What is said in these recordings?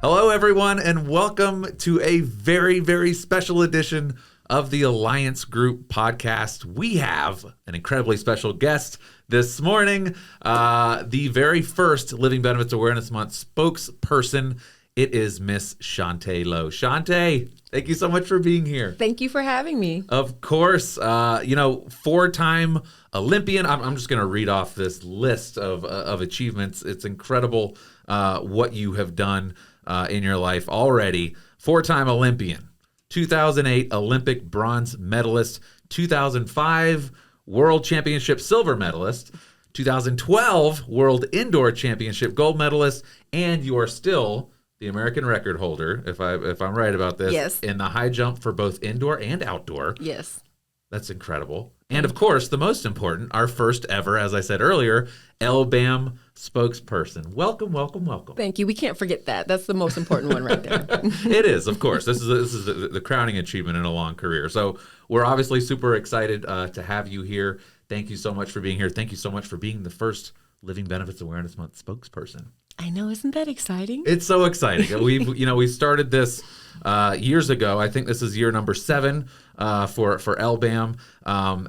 Hello, everyone, and welcome to a very, very special edition of the Alliance Group podcast. We have an incredibly special guest this morning, the very first Living Benefits Awareness Month spokesperson. It is Miss Chaunte Lowe. Chaunte, thank you so much for being here. Thank you for having me. Of course, four-time Olympian. I'm just going to read off this list of achievements. It's incredible what you have done in your life already. Four-time Olympian, 2008 Olympic bronze medalist, 2005 World Championship silver medalist, 2012 World Indoor Championship gold medalist, and you are still the American record holder, if I'm right about this, yes, in the high jump for both indoor and outdoor. Yes. That's incredible. And of course, the most important, our first ever, as I said earlier, LBAM spokesperson. Welcome, welcome, welcome. Thank you. We can't forget that. That's the most important one right there. It is, of course. This is the crowning achievement in a long career. So we're obviously super excited to have you here. Thank you so much for being here. Thank you so much for being the first Living Benefits Awareness Month spokesperson. I know, isn't that exciting? It's so exciting. We started this years ago. I think this is year number 7 for LBAM,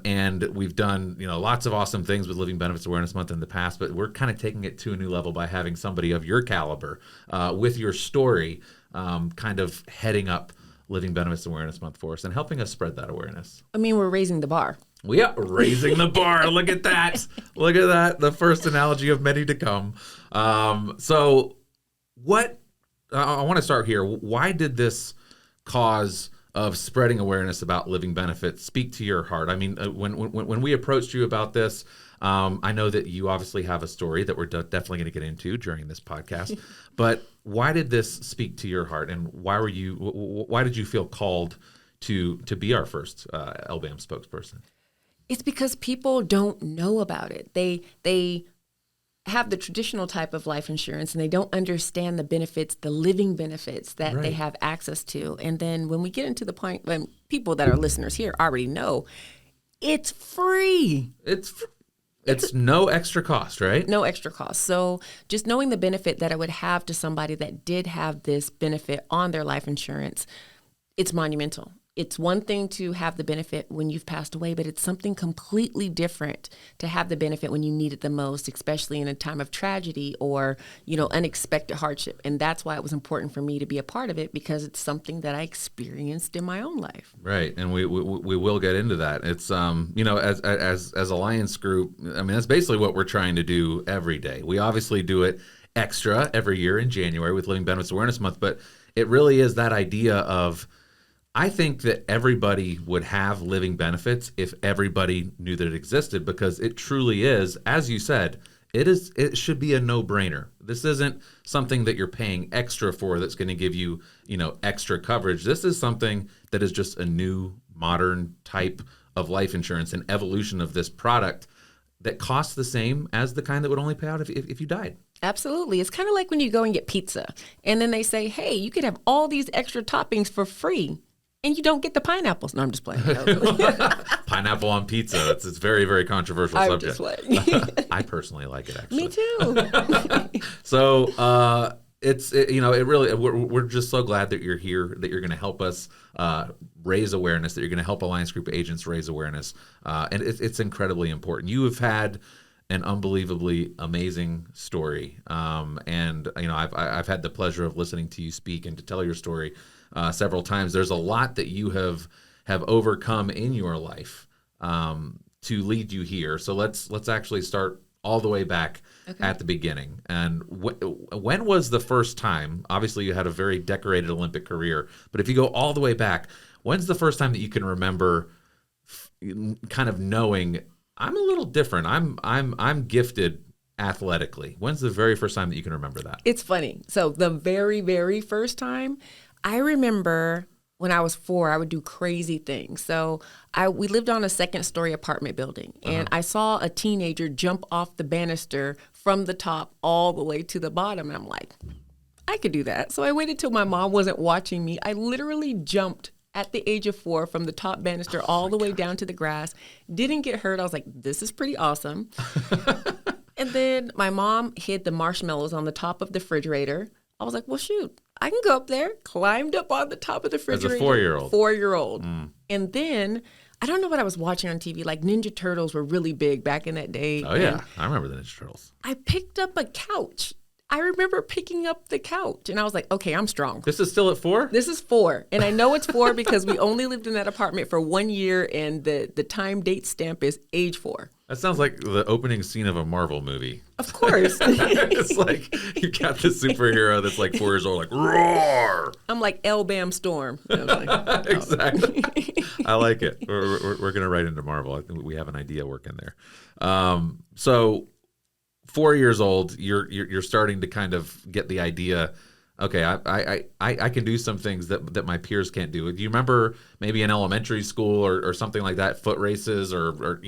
and we've done lots of awesome things with Living Benefits Awareness Month in the past. But we're kind of taking it to a new level by having somebody of your caliber with your story, kind of heading up Living Benefits Awareness Month for us and helping us spread that awareness. I mean, we're raising the bar. We are raising the bar. Look at that. Look at that. The first analogy of many to come. So what I want to start here. Why did this cause of spreading awareness about living benefits speak to your heart? I mean, when we approached you about this, I know that you obviously have a story that we're definitely going to get into during this podcast. But why did this speak to your heart, and why did you feel called to be our first LBAM spokesperson? It's because people don't know about it. They have the traditional type of life insurance and they don't understand the benefits, the living benefits that they have access to. And then when we get into the point when people that are listeners here already know, it's free. It's no extra cost, right? No extra cost. So just knowing the benefit that it would have to somebody that did have this benefit on their life insurance, it's monumental. It's one thing to have the benefit when you've passed away, but it's something completely different to have the benefit when you need it the most, especially in a time of tragedy or, unexpected hardship. And that's why it was important for me to be a part of it, because it's something that I experienced in my own life. Right. And we will get into that. It's, as Alliance Group, I mean, that's basically what we're trying to do every day. We obviously do it extra every year in January with Living Benefits Awareness Month, but it really is that idea of, I think that everybody would have living benefits if everybody knew that it existed, because it truly is, as you said, it should be a no-brainer. This isn't something that you're paying extra for that's going to give you, extra coverage. This is something that is just a new, modern type of life insurance, an evolution of this product that costs the same as the kind that would only pay out if you died. Absolutely. It's kind of like when you go and get pizza and then they say, hey, you could have all these extra toppings for free. And you don't get the pineapples. No, I'm just playing. Pineapple on pizza. It's a very, very controversial subject. Just playing. I personally like it, actually. Me too. So it really, we're just so glad that you're here, that you're going to help us raise awareness, that you're going to help Alliance Group agents raise awareness. And it's incredibly important. You have had an unbelievably amazing story. And I've had the pleasure of listening to you speak and to tell your story several times. There's a lot that you have overcome in your life to lead you here. So let's actually start all the way back at the beginning. And when was the first time? Obviously, you had a very decorated Olympic career, but if you go all the way back, when's the first time that you can remember kind of knowing, I'm a little different. I'm gifted athletically. When's the very first time that you can remember that? It's funny. So the very, very first time, I remember when I was 4, I would do crazy things. So we lived on a 2nd-story apartment building, and I saw a teenager jump off the banister from the top all the way to the bottom. And I'm like, I could do that. So I waited till my mom wasn't watching me. I literally jumped at the age of 4 from the top banister all the way down to the grass. Didn't get hurt. I was like, this is pretty awesome. And then my mom hid the marshmallows on the top of the refrigerator. I was like, well, shoot, I can go up there, climbed up on the top of the As a refrigerator. 4-year-old. 4-year-old. And then, I don't know what I was watching on TV. Like Ninja Turtles were really big back in that day. Oh, yeah. I remember the Ninja Turtles. I picked up a couch. I remember picking up the couch and I was like, okay, I'm strong. This is still at 4? This is 4. And I know it's 4 because we only lived in that apartment for 1 year and the time date stamp is age 4. That sounds like the opening scene of a Marvel movie. Of course. It's like you got the superhero that's like 4 years old, like, roar! I'm like LBAM Storm. I was like, oh. Exactly. I like it. We're going to write into Marvel. I think we have an idea working there. So 4 years old, you're starting to kind of get the idea. Okay, I can do some things that my peers can't do. Do you remember maybe in elementary school or something like that, foot races or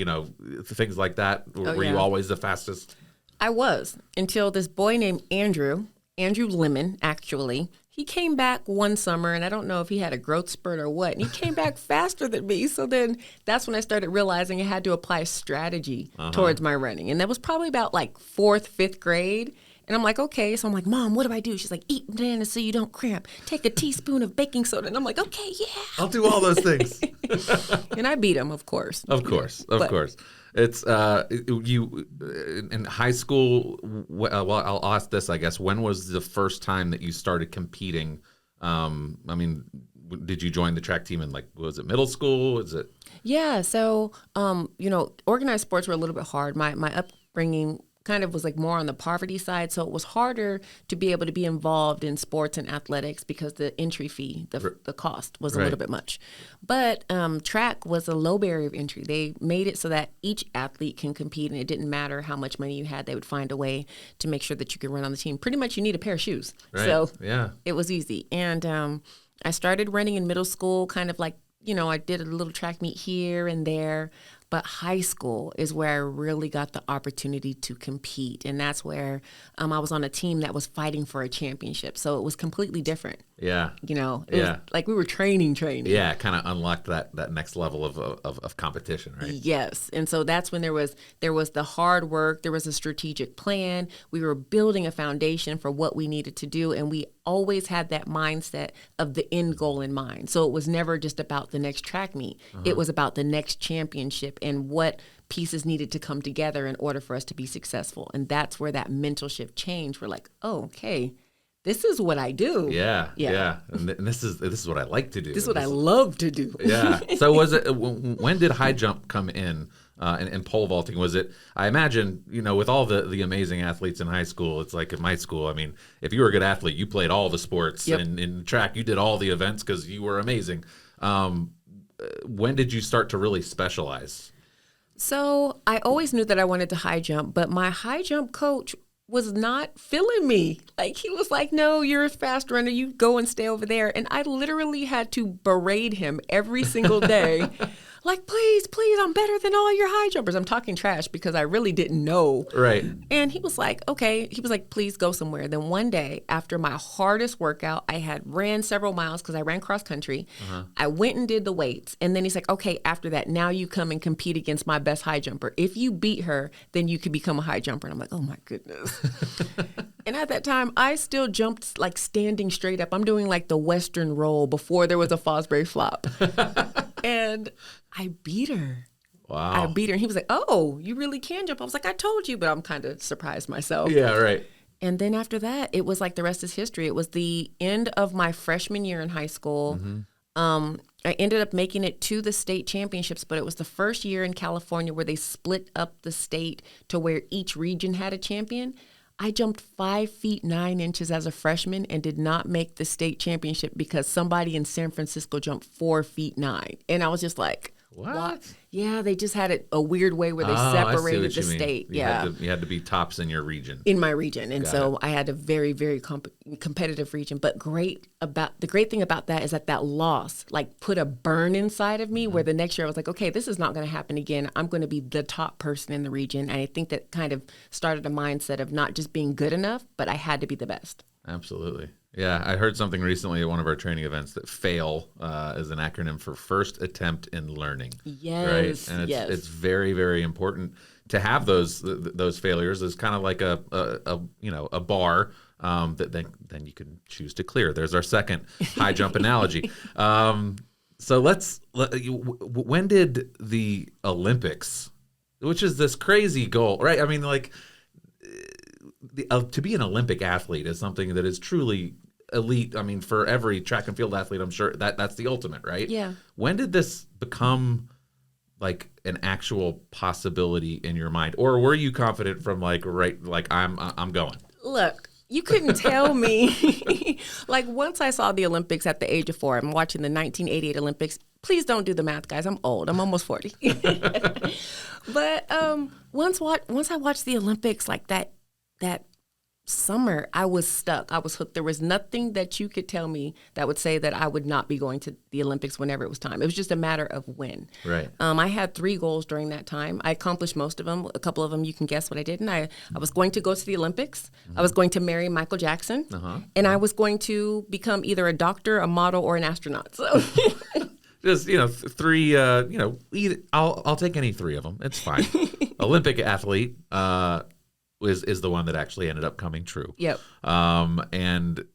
things like that? Were you always the fastest? I was, until this boy named Andrew Lemon, actually. He came back one summer, and I don't know if he had a growth spurt or what, and he came back faster than me. So then that's when I started realizing I had to apply strategy towards my running. And that was probably about like 4th, 5th grade. And I'm like, okay. So I'm like, Mom, what do I do? She's like, eat bananas so you don't cramp. Take a teaspoon of baking soda. And I'm like, okay, yeah. I'll do all those things. And I beat him, of course. Of course. It's you in high school. Well, I'll ask this, I guess. When was the first time that you started competing? I mean, did you join the track team in was it middle school? Is it? Yeah. So, organized sports were a little bit hard. My upbringing kind of was like more on the poverty side. So it was harder to be able to be involved in sports and athletics because the entry fee, the cost was a little bit much. But track was a low barrier of entry. They made it so that each athlete can compete, and it didn't matter how much money you had. They would find a way to make sure that you could run on the team. Pretty much you need a pair of shoes. Right. So yeah, it was easy. And I started running in middle school, kind of like, I did a little track meet here and there. But high school is where I really got the opportunity to compete. And that's where I was on a team that was fighting for a championship. So it was completely different. Yeah. It was like we were training. Yeah, kind of unlocked that next level of competition, right? Yes. And so that's when there was the hard work, there was a strategic plan. We were building a foundation for what we needed to do. And we always had that mindset of the end goal in mind. So it was never just about the next track meet. It was about the next championship and what pieces needed to come together in order for us to be successful. And that's where that mental shift changed. We're like, oh, okay, this is what I do. Yeah. And this is what I like to do. This is what I love to do. Yeah. So when did high jump come in and pole vaulting? Was it, I imagine, with all the amazing athletes in high school, it's like in my school, I mean, if you were a good athlete, you played all the sports. Yep. And in track, you did all the events because you were amazing. When did you start to really specialize? So I always knew that I wanted to high jump, but my high jump coach was not feeling me. Like, he was like, no, you're a fast runner. You go and stay over there. And I literally had to berate him every single day. Like, please, I'm better than all your high jumpers. I'm talking trash because I really didn't know. Right. And he was like, okay. He was like, please go somewhere. Then one day, after my hardest workout, I had ran several miles because I ran cross country. I went and did the weights. And then he's like, okay, after that, now you come and compete against my best high jumper. If you beat her, then you could become a high jumper. And I'm like, oh my goodness. And at that time, I still jumped like standing straight up. I'm doing like the Western roll before there was a Fosbury flop. And I beat her. Wow. I beat her. And he was like, oh, you really can jump. I was like, I told you, but I'm kind of surprised myself. Yeah, right. And then after that, it was like the rest is history. It was the end of my freshman year in high school. I ended up making it to the state championships, but it was the first year in California where they split up the state to where each region had a champion. I jumped 5 feet 9 inches as a freshman and did not make the state championship because somebody in San Francisco jumped 4 feet 9. And I was just like, what? Yeah, they just had it a weird way where they separated the state. You had to be tops in your region. In my region. And I had a very, very competitive region. But the great thing about that is that loss like put a burn inside of me where the next year I was like, okay, this is not going to happen again. I'm going to be the top person in the region. And I think that kind of started a mindset of not just being good enough, but I had to be the best. Absolutely. Yeah, I heard something recently at one of our training events that FAIL is an acronym for First Attempt in Learning. Yes. Right? And it's very, very important to have those failures is kind of like a bar that then you can choose to clear. There's our second high jump analogy. So when did the Olympics, which is this crazy goal, right? I mean, like to be an Olympic athlete is something that is truly elite. I mean, for every track and field athlete, I'm sure that's the ultimate, right? Yeah. When did this become like an actual possibility in your mind, or were you confident from like I'm going? Look, you couldn't tell me. Like once I saw the Olympics at the age of 4, I'm watching the 1988 Olympics. Please don't do the math, guys. I'm old. I'm almost 40. But once I watched the Olympics, like that summer, I was stuck. I was hooked. There was nothing that you could tell me that would say that I would not be going to the Olympics whenever it was time. It was just a matter of when. Right. I had 3 goals during that time. I accomplished most of them. A couple of them, you can guess what I did. And I was going to go to the Olympics. I was going to marry Michael Jackson. And I was going to become either a doctor, a model, or an astronaut. So just 3. I'll take any 3 of them. It's fine. Olympic athlete. Is the one that actually ended up coming true. Yep. And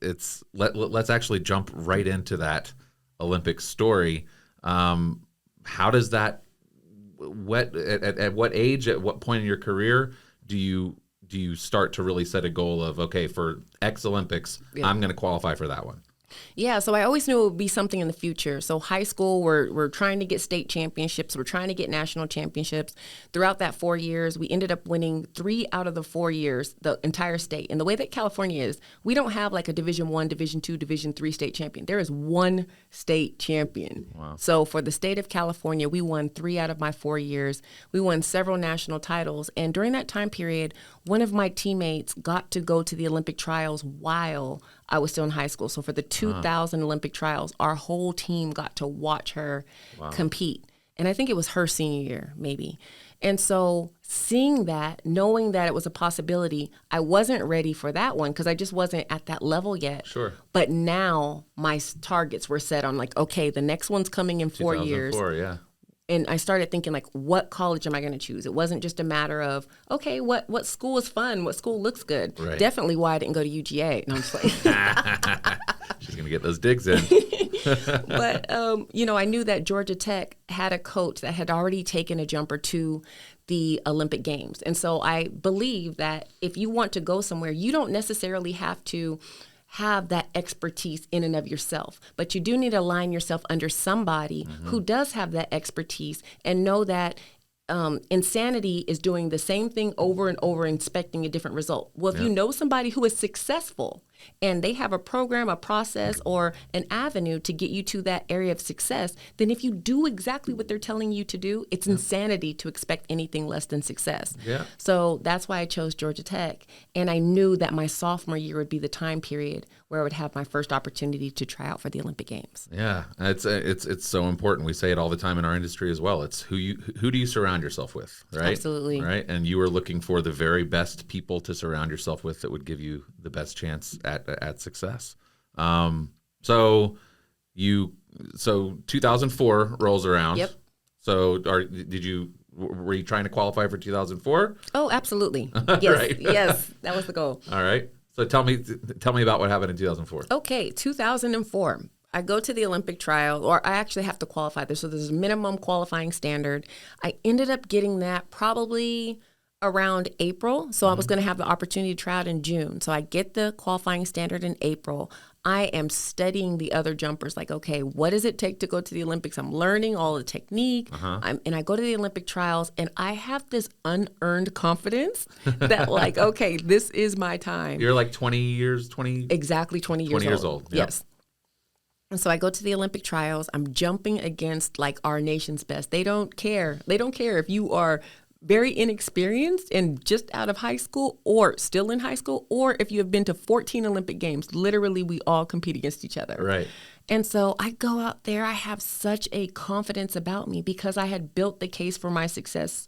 let's actually jump right into that Olympic story. How does that at what age, at what point in your career do you start to really set a goal of, okay, for X Olympics, I'm going to qualify for that one? Yeah, so I always knew it would be something in the future. So high school, we're trying to get state championships. We're trying to get national championships. Throughout that 4 years, we ended up winning 3 out of the 4 years, the entire state. And the way that California is, we don't have like a Division I, Division II, Division III state champion. There is one state champion. Wow. So for the state of California, we won 3 out of my 4 years. We won several national titles. And during that time period, one of my teammates got to go to the Olympic trials while I was still in high school. So for the 2000 Olympic trials, our whole team got to watch her compete. And I think it was her senior year, maybe. And so seeing that, knowing that it was a possibility, I wasn't ready for that one because I just wasn't at that level yet. Sure. But now my targets were set on like, okay, the next one's coming in 4 years. 2004, yeah. And I started thinking, like, what college am I going to choose? It wasn't just a matter of, okay, what school is fun? What school looks good? Right. Definitely why I didn't go to UGA. No, I'm just like, She's going to get those digs in. But, I knew that Georgia Tech had a coach that had already taken a jumper to the Olympic Games. And so I believe that if you want to go somewhere, you don't necessarily have to have that expertise in and of yourself, but you do need to align yourself under somebody who does have that expertise and know that insanity is doing the same thing over and over, expecting a different result. Well, if you know somebody who is successful and they have a program, a process, or an avenue to get you to that area of success, then if you do exactly what they're telling you to do, it's insanity to expect anything less than success. Yeah. So that's why I chose Georgia Tech. And I knew that my sophomore year would be the time period where I would have my first opportunity to try out for the Olympic Games. Yeah, it's so important. We say it all the time in our industry as well. It's who do you surround yourself with, right? Absolutely. Right, and you are looking for the very best people to surround yourself with that would give you the best chance at success. So 2004 rolls around. Yep. So were you trying to qualify for 2004? Oh, absolutely. Yes, Right. yes, that was the goal. All right. So tell me about what happened in 2004. Okay, 2004. I go to the Olympic trial, or I actually have to qualify this. So there's a minimum qualifying standard. I ended up getting that probably around April. So I was going to have the opportunity to try out in June. So I get the qualifying standard in April. I am studying the other jumpers, like, okay, what does it take to go to the Olympics? I'm learning all the technique. And I go to the Olympic trials, and I have this unearned confidence that, like, okay, this is my time. You're like 20 Exactly 20 years old. Yep. Yes. And so I go to the Olympic trials. I'm jumping against like our nation's best. They don't care. They don't care if you are very inexperienced and just out of high school or still in high school, or if you have been to 14 Olympic Games. Literally, we all compete against each other. Right. And so I go out there. I have such a confidence about me because I had built the case for my success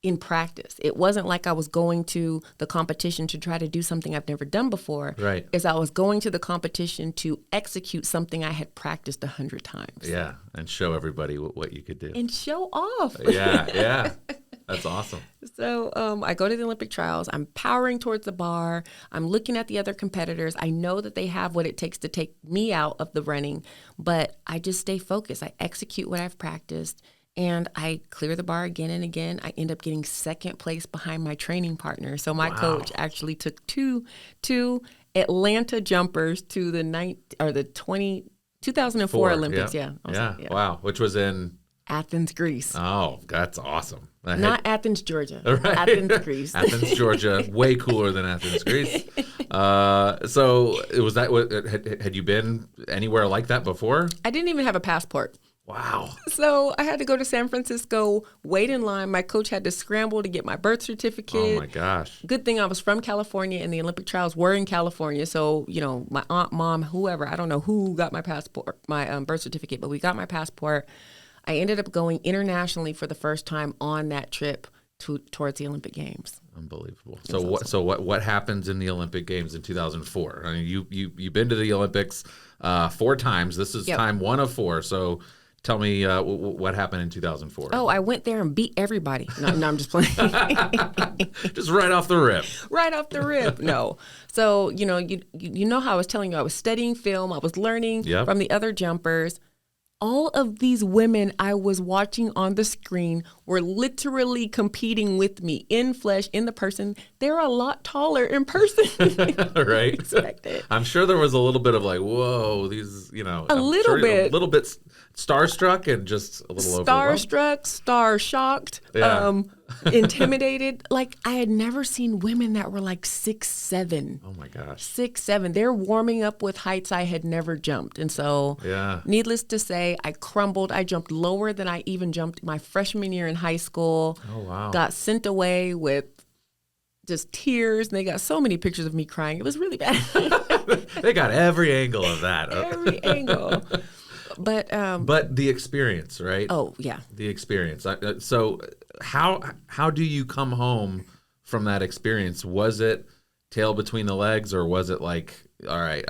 in practice. It wasn't like I was going to the competition to try to do something I've never done before. Right. Is I was going to the competition to execute something I had practiced 100 times. Yeah, and show everybody what you could do. And show off. Yeah. That's awesome. So I go to the Olympic trials. I'm powering towards the bar. I'm looking at the other competitors. I know that they have what it takes to take me out of the running, but I just stay focused. I execute what I've practiced, and I clear the bar again and again. I end up getting second place behind my training partner. So my coach actually took two Atlanta jumpers to the 2004 Olympics. Yeah. Yeah. Wow. Which was in Athens, Greece. Oh, that's awesome. Not Athens, Georgia. Right. Athens, Greece. Athens, Georgia, way cooler than Athens, Greece. So it was that. Had you been anywhere like that before? I didn't even have a passport. Wow. So I had to go to San Francisco, wait in line. My coach had to scramble to get my birth certificate. Oh my gosh. Good thing I was from California and the Olympic trials were in California. So, my aunt, mom, whoever, I don't know who got my passport, my birth certificate, but we got my passport. I ended up going internationally for the first time on that trip towards the Olympic Games. Unbelievable. So what happens in the Olympic Games in 2004? I mean, you've been to the Olympics 4 times. This is time 1 of 4. So tell me what happened in 2004. Oh, I went there and beat everybody. No, I'm just playing. Just right off the rip. Right off the rip. No. So, you know how I was telling you, I was studying film. I was learning from the other jumpers. All of these women I was watching on the screen were literally competing with me in flesh, in the person. They're a lot taller in person. Right. Expected. I'm sure there was a little bit of like, whoa, these, a little bit starstruck and just a little starstruck, star shocked, intimidated. Like I had never seen women that were like 6'7". Oh my gosh. 6'7". They're warming up with heights I had never jumped. And so needless to say, I crumbled. I jumped lower than I even jumped my freshman year in high school. Oh wow. Got sent away with just tears. And they got so many pictures of me crying. It was really bad. They got every angle of that. Every angle. But the experience, right? Oh yeah, the experience. So how do you come home from that experience? Was it tail between the legs, or was it like, all right,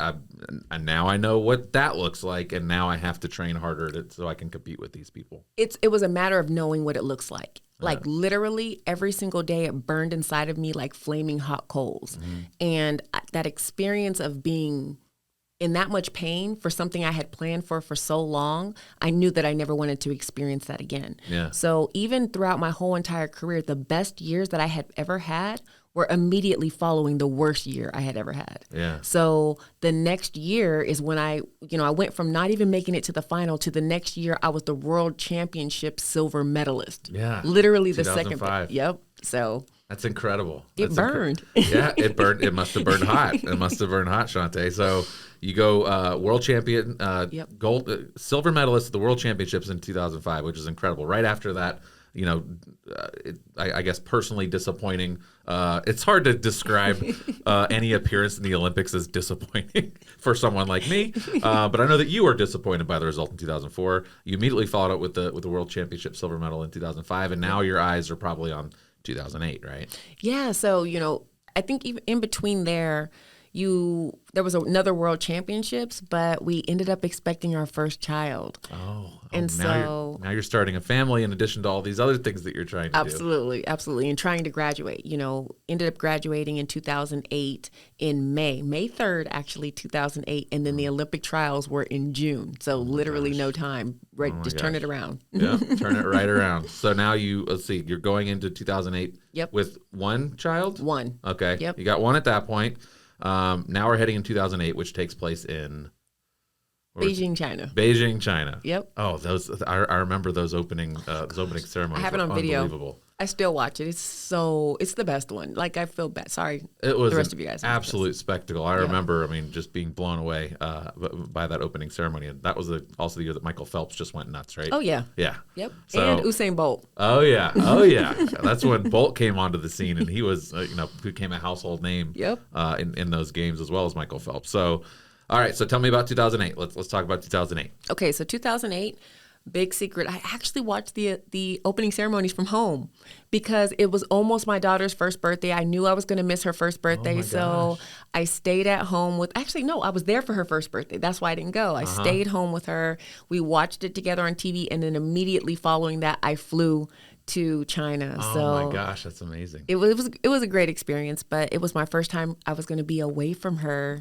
now I know what that looks like, and now I have to train harder so I can compete with these people? It was a matter of knowing what it looks like. Like literally every single day it burned inside of me like flaming hot coals. And that experience of being in that much pain for something I had planned for so long, I knew that I never wanted to experience that again. Yeah. So even throughout my whole entire career, the best years that I had ever had were immediately following the worst year I had ever had. Yeah. So the next year is when I went from not even making it to the final to the next year I was the world championship silver medalist. Yeah. Literally 2005. the second. Yep. So that's incredible. It burned. Yeah, it burned. It must have burned hot. It must have burned hot, Chaunte. So you go world champion, gold, silver medalist at the world championships in 2005, which is incredible. Right after that, I guess personally disappointing. It's hard to describe any appearance in the Olympics as disappointing for someone like me. But I know that you were disappointed by the result in 2004. You immediately followed up with the world championship silver medal in 2005, and now your eyes are probably on 2008, right? Yeah. So, I think even in between there was another world championships, but we ended up expecting our first child. And now you're starting a family in addition to all these other things that you're trying to do. Absolutely. And trying to graduate, ended up graduating in 2008 in May 3rd, actually 2008. And then the Olympic trials were in June. So literally no time, right? Just turn it around. Yeah. Turn it right around. So now you're going into 2008 with one child? One. Okay. Yep. You got one at that point. Now we're heading in 2008, which takes place in Beijing, China. Beijing, China. Yep. Oh, I remember those opening ceremonies. I have it on video. Unbelievable. I still watch it. It's the best one. Like I feel bad. Sorry. It was the rest of you guys. Absolute spectacle. I remember. Just being blown away by that opening ceremony. And that was also the year that Michael Phelps just went nuts, right? Oh yeah. Yeah. Yep. And Usain Bolt. Oh yeah. That's when Bolt came onto the scene, and he was became a household name. Yep. In those games as well as Michael Phelps. So, all right. So tell me about 2008. Let's talk about 2008. Okay. So 2008. Big secret. I actually watched the opening ceremonies from home because it was almost my daughter's first birthday. I knew I was going to miss her first birthday. So I stayed at home I was there for her first birthday. That's why I didn't go. I stayed home with her. We watched it together on TV. And then immediately following that, I flew to China. Oh So my gosh, that's amazing. it was a great experience, but it was my first time I was going to be away from her.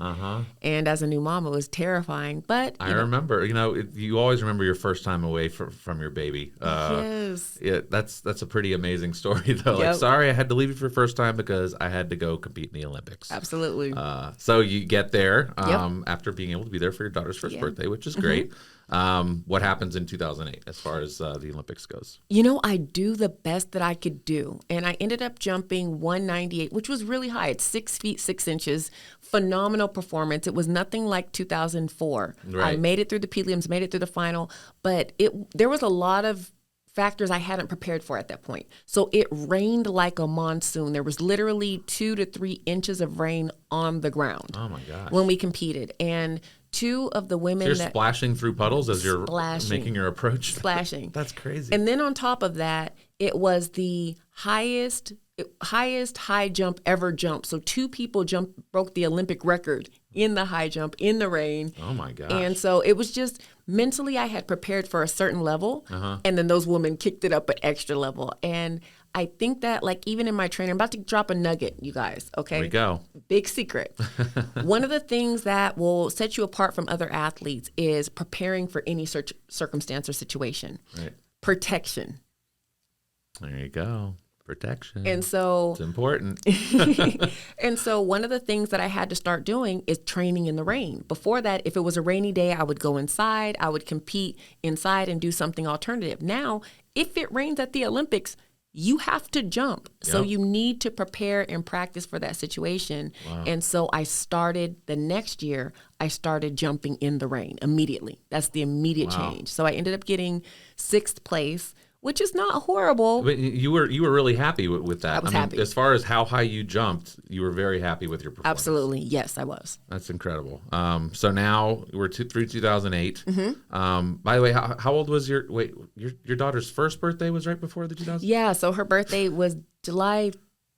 And as a new mom, it was terrifying. But I remember, you always remember your first time away from your baby. yes. Yeah, that's a pretty amazing story, though. Yep. Like, sorry, I had to leave you for the first time because I had to go compete in the Olympics. Absolutely. So you get there after being able to be there for your daughter's first birthday, which is great. What happens in 2008 as far as the Olympics goes? I do the best that I could do. And I ended up jumping 198, which was really high. It's 6 feet, 6 inches. Phenomenal performance. It was nothing like 2004. Right. I made it through the prelims, made it through the final, but there was a lot of factors I hadn't prepared for at that point. So it rained like a monsoon. There was literally 2 to 3 inches of rain on the ground. Oh my gosh. When we competed. And two of the women you're splashing through puddles as you're making your approach. Splashing. That's crazy. And then on top of that, it was the highest high jump ever jumped. So 2 people broke the Olympic record in the high jump in the rain. Oh my gosh. And so it was just mentally I had prepared for a certain level, and then those women kicked it up an extra level. And I think that, like, even in my training, I'm about to drop a nugget, you guys, okay? Here we go. Big secret. One of the things that will set you apart from other athletes is preparing for any circumstance or situation. Right. Protection. There you go. Protection. And so it's important. And so one of the things that I had to start doing is training in the rain. Before that, if it was a rainy day, I would go inside, I would compete inside and do something alternative. Now, if it rains at the Olympics, you have to jump. Yep. So you need to prepare and practice for that situation. Wow. And so the next year, I started jumping in the rain immediately. That's the immediate change. So I ended up getting 6th place, which is not horrible. But you were really happy with that. I was happy. As far as how high you jumped, you were very happy with your performance. Absolutely. Yes, I was. That's incredible. So now we're through 2008. By the way, how old was your daughter's first birthday was right before the 2000? Yeah, so her birthday was July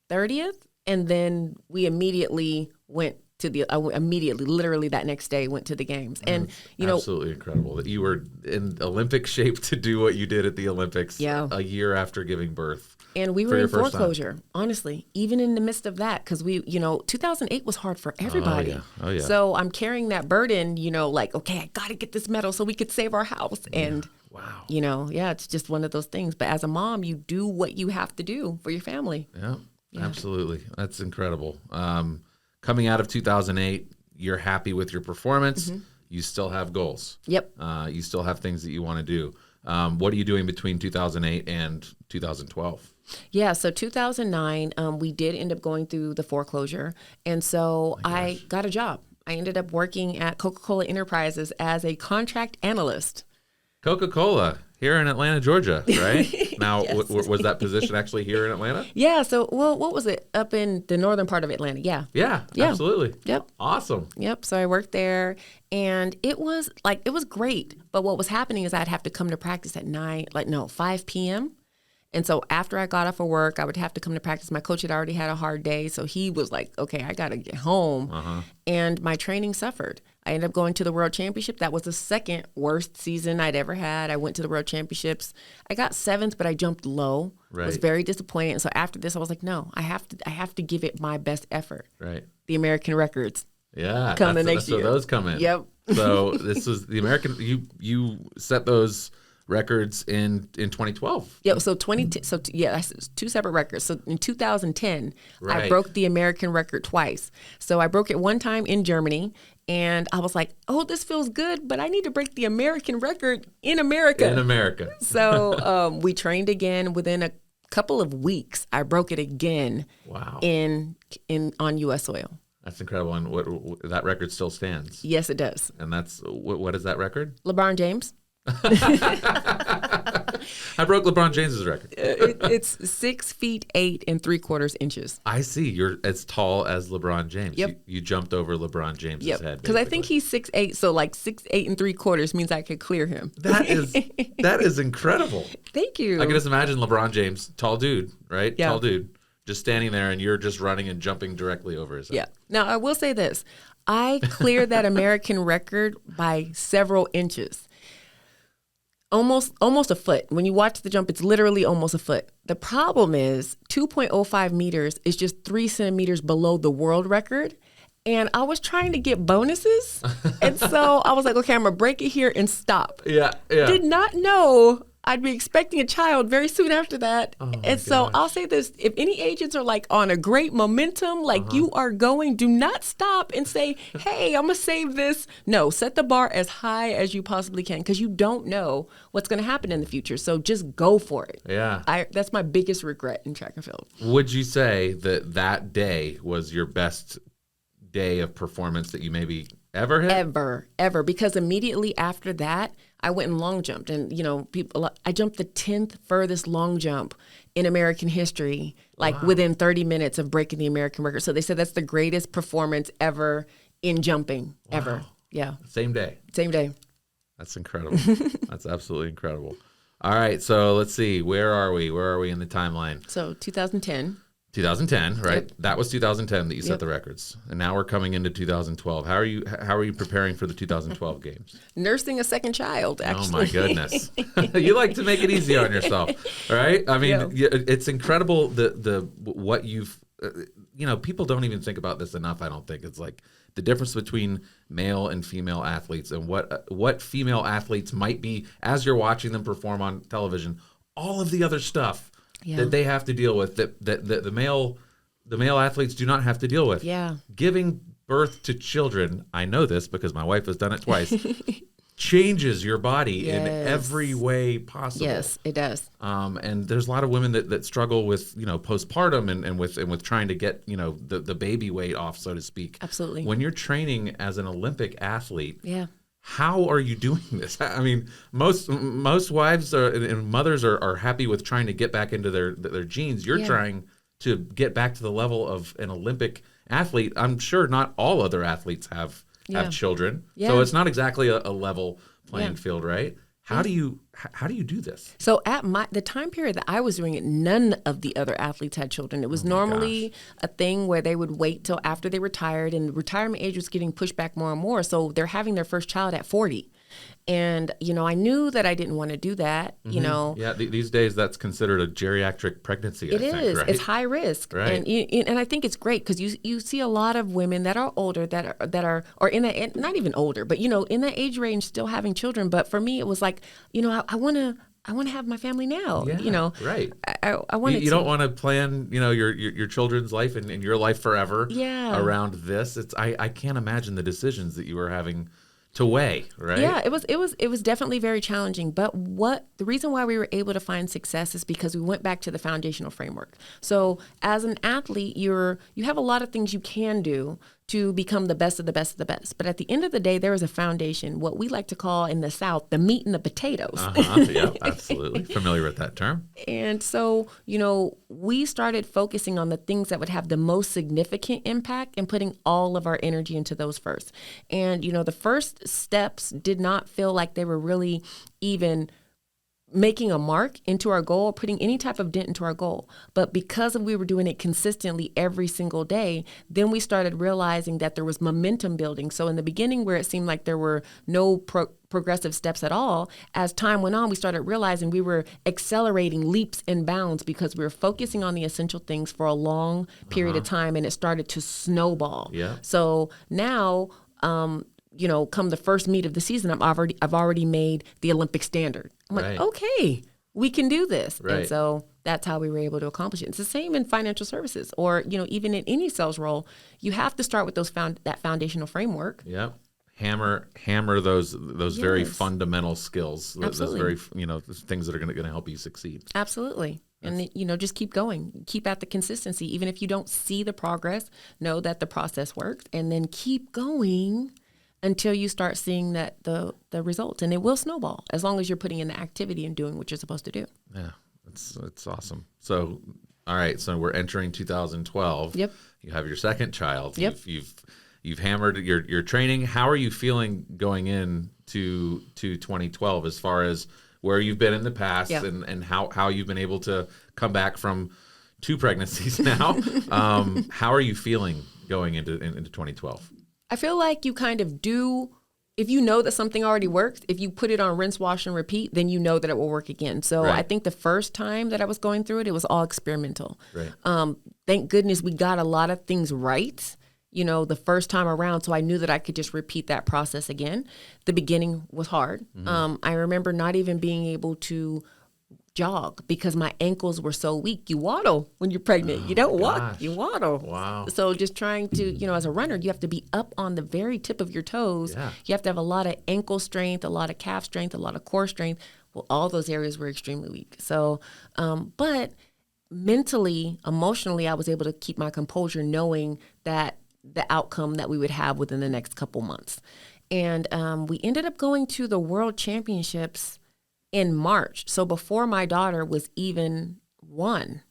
30th, and then we immediately went to literally that next day went to the games. And absolutely incredible that you were in Olympic shape to do what you did at the Olympics a year after giving birth. And we were in foreclosure, honestly, even in the midst of that, because 2008 was hard for everybody. Oh yeah. So I'm carrying that burden, like, okay, I got to get this medal so we could save our house. And wow. It's just one of those things. But as a mom, you do what you have to do for your family. Yeah. Absolutely. That's incredible. Coming out of 2008, you're happy with your performance. You still have goals. Yep. You still have things that you want to do. What are you doing between 2008 and 2012? Yeah, so 2009, we did end up going through the foreclosure. And so I got a job. I ended up working at Coca-Cola Enterprises as a contract analyst. Coca-Cola here in Atlanta, Georgia, right? Now, was that position actually here in Atlanta? Yeah. So, what was it? Up in the northern part of Atlanta. Yeah. Yeah, absolutely. Yep. Awesome. Yep. So I worked there, and it was great. But what was happening is I'd have to come to practice at 5 p.m. And so after I got off of work, I would have to come to practice. My coach had already had a hard day, so he was like, okay, I got to get home. And my training suffered. I ended up going to the World Championship. That was the second worst season I'd ever had. I went to the World Championships. I got 7th, but I jumped low. Right. I was very disappointed. And so after this, I was like, no, I have to give it my best effort. Right. The American records. Yeah. Come the next year. So those come in. Yep. So this was the American, you set those records in 2012. Yeah, so 2 separate records. So in 2010, right. I broke the American record twice. So I broke it one time in Germany, and I was like, oh, this feels good, but I need to break the American record in America. In America. So we trained again. Within a couple of weeks, I broke it again. Wow. On U.S. soil. That's incredible. And what that record still stands. Yes, it does. And that's what is that record? LeBron James. I broke LeBron James's record. It's 6 feet 8 3/4 inches. I see. You're as tall as LeBron James. Yep. You jumped over LeBron James's head. Because I think he's 6'8", so 6'8 3/4 means I could clear him. That is incredible. Thank you. I can just imagine LeBron James, tall dude, right? Yeah. Tall dude, just standing there, and you're just running and jumping directly over his head. Yeah. Now I will say this: I cleared that American record by several inches. Almost a foot. When you watch the jump, it's literally almost a foot. The problem is 2.05 meters is just 3 centimeters below the world record. And I was trying to get bonuses. And so I was like, okay, I'm going to break it here and stop. Yeah. Did not know I'd be expecting a child very soon after that. And so I'll say this, if any agents are like on a great momentum, like you are going, do not stop and say, hey, I'm going to save this. No, set the bar as high as you possibly can because you don't know what's going to happen in the future. So just go for it. Yeah. That's my biggest regret in track and field. Would you say that day was your best day of performance that you maybe ever hit? Ever. Because immediately after that, I went and long jumped. And, I jumped the 10th furthest long jump in American history, within 30 minutes of breaking the American record. So they said that's the greatest performance ever in jumping, ever. Yeah. Same day. That's incredible. That's absolutely incredible. All right. So let's see. Where are we? Where are we in the timeline? So 2010. 2010, right? Yep. That was 2010 that you set the records, and now we're coming into 2012. How are you preparing for the 2012 games? Nursing a second child, actually. Oh my goodness! You like to make it easy on yourself, right? I mean, it's incredible what you've. People don't even think about this enough. I don't think it's like the difference between male and female athletes, and what female athletes might be as you're watching them perform on television. All of the other stuff. That they have to deal with that the male athletes do not have to deal with. Yeah. Giving birth to children, I know this because my wife has done it twice, changes your body in every way possible. Yes, it does. And there's a lot of women that struggle with, postpartum and with trying to get, the baby weight off, so to speak. Absolutely. When you're training as an Olympic athlete. Yeah. How are you doing this? I mean, most wives and mothers are happy with trying to get back into their genes. You're trying to get back to the level of an Olympic athlete. I'm sure not all other athletes have children, so it's not exactly a level playing field, right? How do you do this? So at the time period that I was doing it, none of the other athletes had children. It was normally a thing where they would wait till after they retired, and the retirement age was getting pushed back more and more. So they're having their first child at 40. And, I knew that I didn't want to do that, Yeah, these days that's considered a geriatric pregnancy, I think, right? It's high risk. Right. And I think it's great because you see a lot of women that are older that are or in that, not even older, but, in that age range still having children. But for me, it was like, I want to have my family now. Right. I want to. You don't want to plan, your children's life and your life forever around this. I can't imagine the decisions that you were having to weigh, right? Yeah, it was definitely very challenging. But the reason why we were able to find success is because we went back to the foundational framework. So as an athlete, you have a lot of things you can do to become the best of the best of the best. But at the end of the day, there is a foundation, what we like to call in the South, the meat and the potatoes. Yeah, absolutely. Familiar with that term. And so, we started focusing on the things that would have the most significant impact and putting all of our energy into those first. And, the first steps did not feel like they were really even making a mark into our goal, putting any type of dent into our goal. But because we were doing it consistently every single day, then we started realizing that there was momentum building. So in the beginning, where it seemed like there were no progressive steps at all, as time went on, we started realizing we were accelerating leaps and bounds because we were focusing on the essential things for a long period of time, and it started to snowball. Yeah. So now, come the first meet of the season, I've already made the Olympic standard. I'm like, okay, we can do this. Right. And so that's how we were able to accomplish it. It's the same in financial services or, even in any sales role, you have to start with that foundational framework. Yep. Hammer those very fundamental skills. Absolutely. Those very, things that are going to help you succeed. Absolutely. And, just keep going. Keep at the consistency. Even if you don't see the progress, know that the process works, and then keep going until you start seeing that the results, and it will snowball as long as you're putting in the activity and doing what you're supposed to do. Yeah, it's awesome. So, all right, so we're entering 2012. Yep. You have your second child. Yep. You've hammered your training. How are you feeling going into 2012 as far as where you've been in the past and how you've been able to come back from 2 pregnancies now? How are you feeling going into 2012? I feel like you kind of do if you know that something already works, if you put it on rinse, wash, and repeat, then you know that it will work again. So Right. I think the first time that I was going through it, it was all experimental. Right. Thank goodness we got a lot of things right, the first time around. So I knew that I could just repeat that process again. The beginning was hard. I remember not even being able to jog because my ankles were so weak. You waddle when you're pregnant. You don't walk, you waddle. Wow. So just trying to, as a runner, you have to be up on the very tip of your toes. Yeah. You have to have a lot of ankle strength, a lot of calf strength, a lot of core strength. Well, all those areas were extremely weak. So, but mentally, emotionally, I was able to keep my composure knowing that the outcome that we would have within the next couple months. And we ended up going to the World Championships in March. So before my daughter was even one,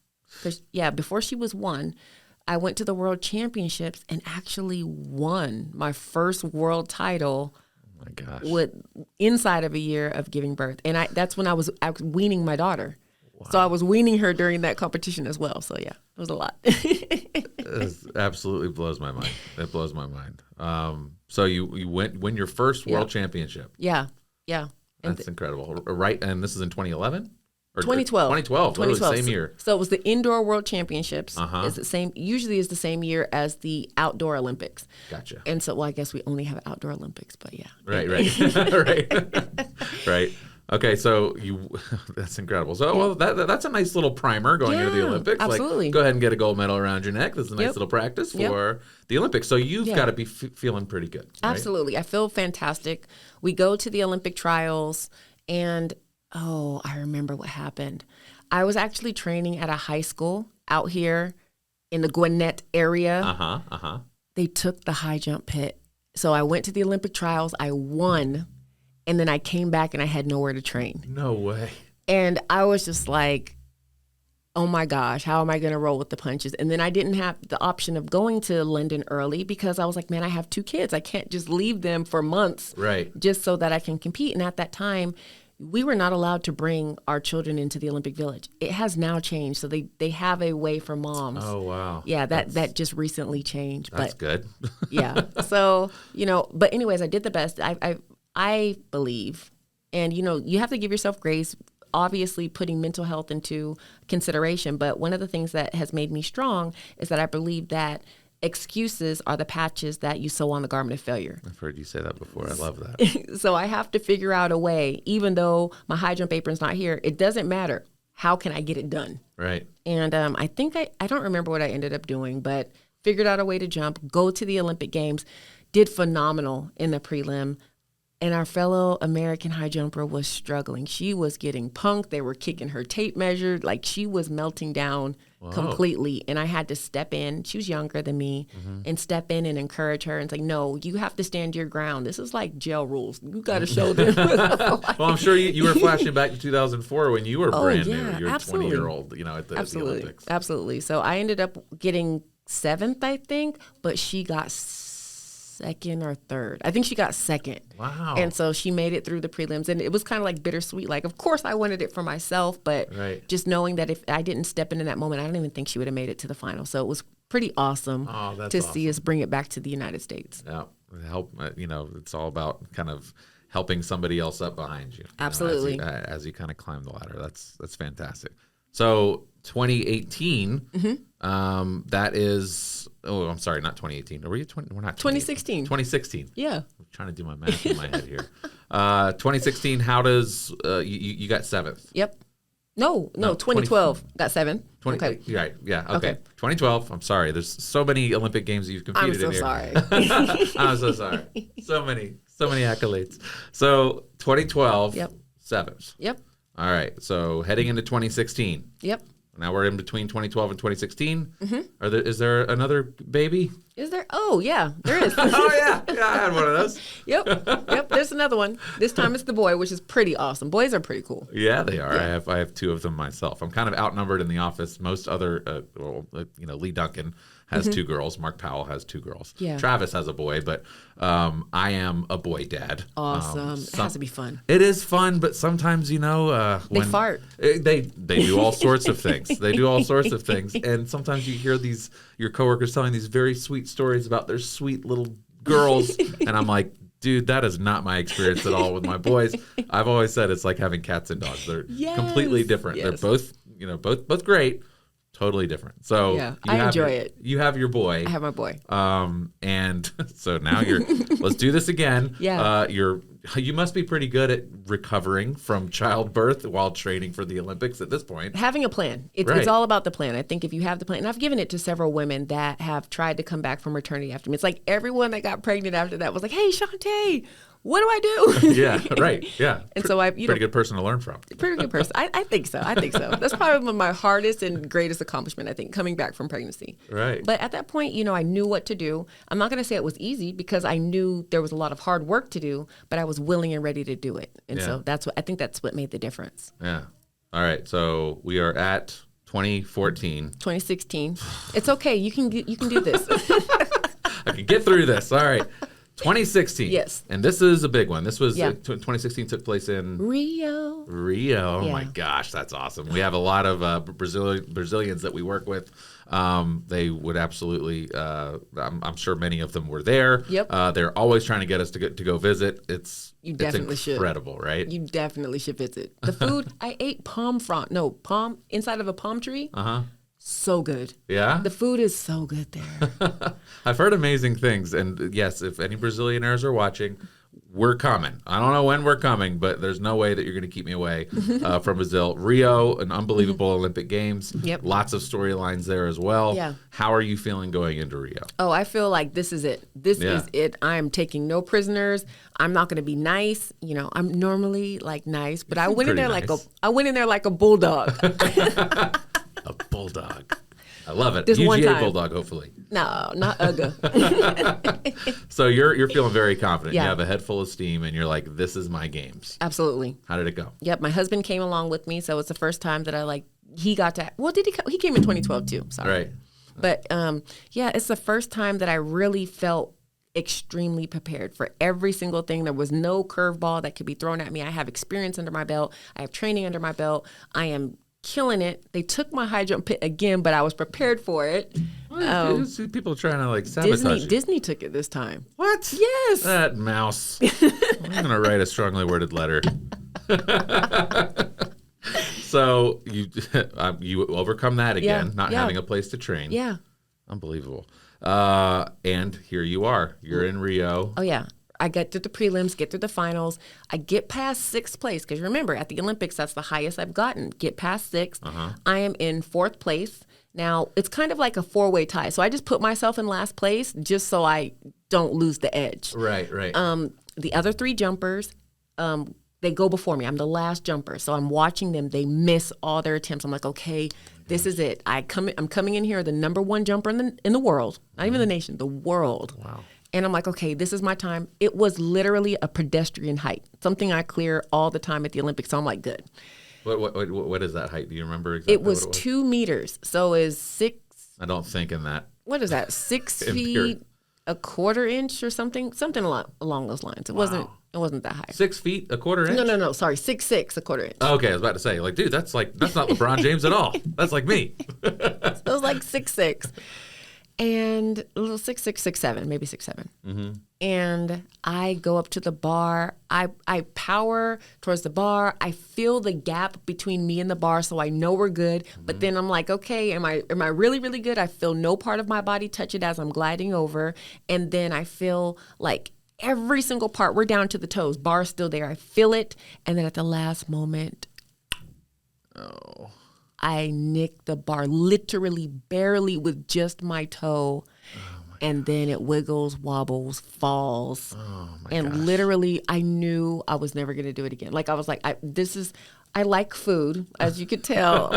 before she was one, I went to the World Championships and actually won my first world title. Oh my gosh. Inside of a year of giving birth. And that's when I was weaning my daughter. Wow. So I was weaning her during that competition as well. So yeah, it was a lot. It absolutely blows my mind. It blows my mind. So you win your first world championship. Yeah. That's incredible. Right. And this is in 2011? Or 2012. 2012. Literally same year. So it was the indoor world championships. Uh-huh. Usually is the same year as the outdoor Olympics. Gotcha. And so, I guess we only have outdoor Olympics, but yeah. Right. Right. Okay, so that's incredible. So, that's a nice little primer going into the Olympics. Absolutely. Like, go ahead and get a gold medal around your neck. This is a nice little practice for the Olympics. So you've got to be feeling pretty good. Right? Absolutely. I feel fantastic. We go to the Olympic trials, and I remember what happened. I was actually training at a high school out here in the Gwinnett area. They took the high jump pit. So I went to the Olympic trials. I won. And then I came back and I had nowhere to train. No way. And I was just like, oh my gosh, how am I going to roll with the punches? And then I didn't have the option of going to London early because I was like, man, I have 2 kids. I can't just leave them for months just so that I can compete. And at that time, we were not allowed to bring our children into the Olympic Village. It has now changed. So they have a way for moms. Oh, wow. Yeah, that just recently changed. That's good. Yeah. So, but anyways, I did the best. I believe, and you have to give yourself grace, obviously putting mental health into consideration. But one of the things that has made me strong is that I believe that excuses are the patches that you sew on the garment of failure. I've heard you say that before. I love that. So I have to figure out a way, even though my high jump apron's not here, it doesn't matter. How can I get it done? Right. And I think I don't remember what I ended up doing, but figured out a way to jump, go to the Olympic Games, did phenomenal in the prelim. And our fellow American high jumper was struggling. She was getting punked. They were kicking her tape measure. Like, she was melting down completely. And I had to step in. She was younger than me, and step in and encourage her and say, no, you have to stand your ground. This is like jail rules. You got to show them. Well, I'm sure you were flashing back to 2004 when you were brand new. You were a absolutely. 20-year-old, at the Olympics. Absolutely. So I ended up getting 7th, I think, but she got second or third. I think she got second. Wow. And so she made it through the prelims, and it was kind of like bittersweet. Like, of course I wanted it for myself, but just knowing that if I didn't step in that moment, I don't even think she would have made it to the final. So it was pretty awesome to see us bring it back to the United States. Yeah. Help, it's all about kind of helping somebody else up behind you. Absolutely. As you kind of climb the ladder. That's fantastic. So 2018, that is, I'm sorry, not 2018. Are we 20? We're not 2016. 2016. Yeah. I'm trying to do my math in my head here. 2016, how does, you got 7th? Yep. No, 2012 got 7th. 20, okay. Right, yeah, okay. 2012, I'm sorry. There's so many Olympic Games that you've competed in here. I'm so sorry. I'm so sorry. So many accolades. So 2012, 7th. Yep. All right, so heading into 2016. Yep. Now we're in between 2012 and 2016. Is there another baby? Is there? Oh, yeah, there is. Oh, yeah, I had one of those. Yep, there's another one. This time it's the boy, which is pretty awesome. Boys are pretty cool. Yeah, they are. Yeah. I have 2 of them myself. I'm kind of outnumbered in the office. Most other, Lee Duncan has 2 girls. Mark Powell has 2 girls. Yeah. Travis has a boy, but I am a boy dad. Awesome. It has to be fun. It is fun, but sometimes, they fart. They do all sorts of things. They do all sorts of things. And sometimes you hear your coworkers telling these very sweet stories about their sweet little girls. And I'm like, Dude, that is not my experience at all with my boys. I've always said it's like having cats and dogs. They're completely different. Yes. They're both, both great, totally different. So yeah, I enjoy it. You have your boy. I have my boy. And so now let's do this again. Yeah. You must be pretty good at recovering from childbirth while training for the Olympics at this point. Having a plan. It's all about the plan. I think if you have the plan, and I've given it to several women that have tried to come back from maternity after me. It's like everyone that got pregnant after that was like, hey, Chaunte, what do I do? Yeah, right. Yeah. And so pretty good person to learn from. Pretty good person. I think so. That's probably my hardest and greatest accomplishment, I think, coming back from pregnancy. Right. But at that point, I knew what to do. I'm not going to say it was easy because I knew there was a lot of hard work to do, but I was willing and ready to do it. And so I think that's what made the difference. Yeah. All right. So we are at 2014. 2016. It's okay. You can do this. I can get through this. All right. 2016. Yes. And this is a big one. This was 2016 took place in Rio. Oh my gosh, that's awesome. We have a lot of Brazilians that we work with. They would absolutely. I'm sure many of them were there. Yep. They're always trying to get us to go visit. It's definitely incredible, right? You definitely should visit. The food I ate palm inside of a palm tree. So good. Yeah? The food is so good there. I've heard amazing things. And yes, if any Brazilianaires are watching, we're coming. I don't know when we're coming, but there's no way that you're going to keep me away from Brazil. Rio, an unbelievable Olympic Games. Yep. Lots of storylines there as well. Yeah. How are you feeling going into Rio? Oh, I feel like this is it. This is it. I am taking no prisoners. I'm not going to be nice. I'm normally like nice, but I went in there like a bulldog. A bulldog. I love it. This UGA one time. bulldog, hopefully. No, not UGA. So you're feeling very confident. Yeah. You have a head full of steam, and you're like, "This is my games." Absolutely. How did it go? Yep, my husband came along with me, so it's the first time that he got to. Well, did he? He came in 2012 too. Sorry. Right. But it's the first time that I really felt extremely prepared for every single thing. There was no curveball that could be thrown at me. I have experience under my belt. I have training under my belt. I am killing it. They took my high jump pit again, but I was prepared for it. People trying to sabotage Disney took it this time. What? Yes. That mouse. I'm going to write a strongly worded letter. So you overcome that again, not having a place to train. Yeah. Unbelievable. And here you are. You're in Rio. Oh, yeah. I get through the prelims, get through the finals. I get past sixth place because remember, at the Olympics, that's the highest I've gotten. Get past sixth. I am in fourth place. Now, it's kind of like a four-way tie. So I just put myself in last place just so I don't lose the edge. Right. The other three jumpers, they go before me. I'm the last jumper. So I'm watching them. They miss all their attempts. I'm like, okay, this is it. I'm coming in here, the number one jumper in the world. Not even the nation, the world. Wow. And I'm like, okay, this is my time. It was literally a pedestrian height, something I clear all the time at the Olympics. So I'm like, good. What is that height? Do you remember exactly? It was 2 meters. So is 6. I don't think in that. What is that? 6 feet, a quarter inch or something along those lines. It wasn't that high. 6 feet, a quarter inch? No. Sorry, 6'6", a quarter inch. Okay, I was about to say, dude, that's not LeBron James at all. That's like me. It was like 6'6". And a little 6'6", 6'7", maybe 6'7". Mm-hmm. And I go up to the bar. I power towards the bar. I feel the gap between me and the bar, so I know we're good. Mm-hmm. But then I'm like, okay, am I really, really good? I feel no part of my body touch it as I'm gliding over. And then I feel like every single part, we're down to the toes. Bar's still there. I feel it. And then at the last moment, I nicked the bar literally barely with just my toe. And then it wiggles, wobbles, falls. Gosh. Literally, I knew I was never going to do it again. I was like, I like food, as you could tell.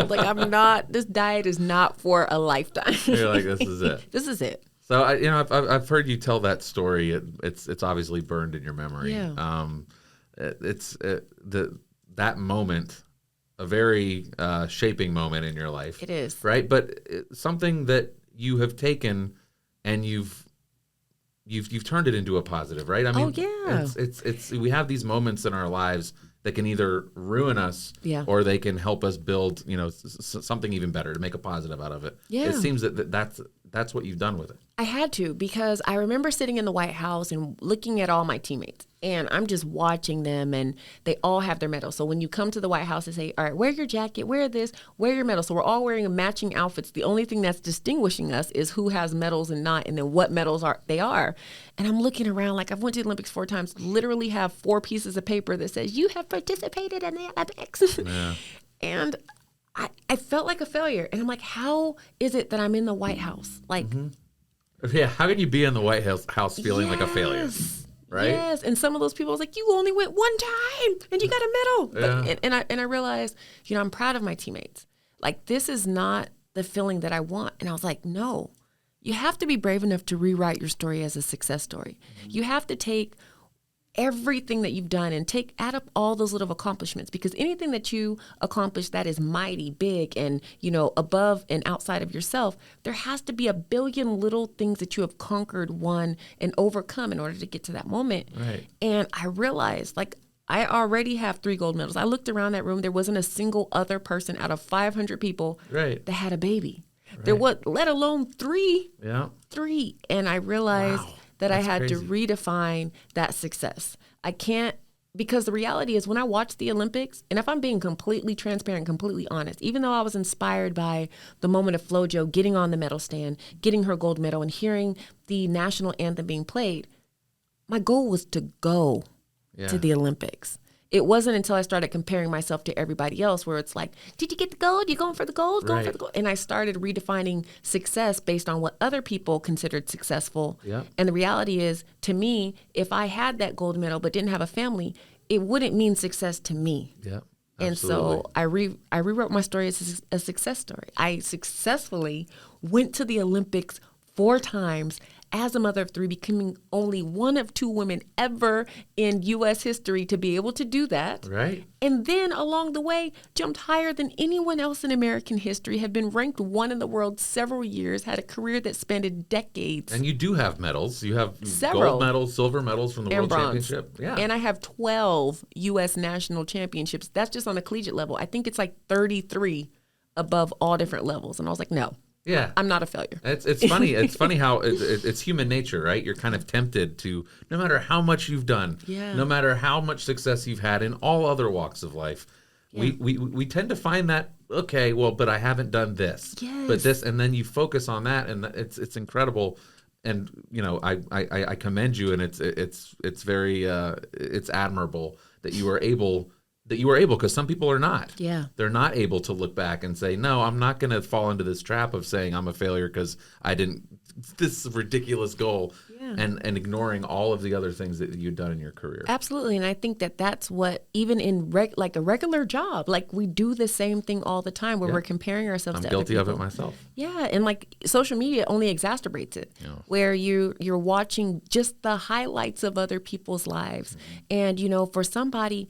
This diet is not for a lifetime. You're like, this is it. This is it. So, I've heard you tell that story. It's obviously burned in your memory. Yeah. That moment, a very shaping moment in your life. It is. Right? But something that you have taken and you've turned it into a positive, right? I mean, it's we have these moments in our lives that can either ruin us or they can help us build, something even better to make a positive out of it. Yeah. It seems that that's what you've done with it. I had to, because I remember sitting in the White House and looking at all my teammates, and I'm just watching them, and they all have their medals. So when you come to the White House, they say, all right, wear your jacket, wear this, wear your medal. So we're all wearing matching outfits. The only thing that's distinguishing us is who has medals and not, and then what medals they are. And I'm looking around like I've went to the Olympics 4 times, literally have 4 pieces of paper that says, you have participated in the Olympics. Yeah. And I felt like a failure. And I'm like, how is it that I'm in the White House? Like, yeah, how can you be in the White House feeling like a failure? Right? Yes. And some of those people, I was like, you only went 1 time and you got a medal. Yeah. But, and I realized, I'm proud of my teammates. Like, this is not the feeling that I want. And I was like, no, you have to be brave enough to rewrite your story as a success story. You have to take everything that you've done and add up all those little accomplishments, because anything that you accomplish that is mighty, big, and, above and outside of yourself, there has to be a billion little things that you have conquered, won, and overcome in order to get to that moment. Right. And I realized, like, I already have 3 gold medals. I looked around that room. There wasn't a single other person out of 500 people that had a baby. Right. There was, let alone 3. Yeah. 3. And I realized that I had crazy to redefine that success. I can't, because the reality is when I watch the Olympics, and if I'm being completely transparent, completely honest, even though I was inspired by the moment of FloJo getting on the medal stand, getting her gold medal, and hearing the national anthem being played, my goal was to go to the Olympics. It wasn't until I started comparing myself to everybody else where it's like, did you get the gold? You going for the gold? Going for the gold? And I started redefining success based on what other people considered successful. Yeah. And the reality is, to me, if I had that gold medal but didn't have a family, it wouldn't mean success to me. Yeah. And so I rewrote my story as a success story. I successfully went to the Olympics 4 times as a mother of 3, becoming only one of 2 women ever in U.S. history to be able to do that. Right. And then along the way, jumped higher than anyone else in American history, have been ranked 1 in the world several years, had a career that spanned decades. And you do have medals. You have several gold medals, silver medals from the World Championship. Yeah. And I have 12 U.S. national championships. That's just on the collegiate level. I think it's like 33 above all different levels. And I was like, no. Yeah, I'm not a failure. It's funny. It's funny how it's human nature, right? You're kind of tempted to, no matter how much you've done, no matter how much success you've had in all other walks of life, we tend to find that, okay, well, but I haven't done this, but this, and then you focus on that, and it's incredible. And I commend you, and it's very it's admirable that you were able. Because some people are not. Yeah. They're not able to look back and say, no, I'm not going to fall into this trap of saying I'm a failure because I didn't, this ridiculous goal, and ignoring all of the other things that you've done in your career. Absolutely. And I think that that's what, even in like a regular job, like we do the same thing all the time where we're comparing ourselves to other people. I'm guilty of it myself. Yeah. And like social media only exacerbates it, where you're watching just the highlights of other people's lives. And, for somebody,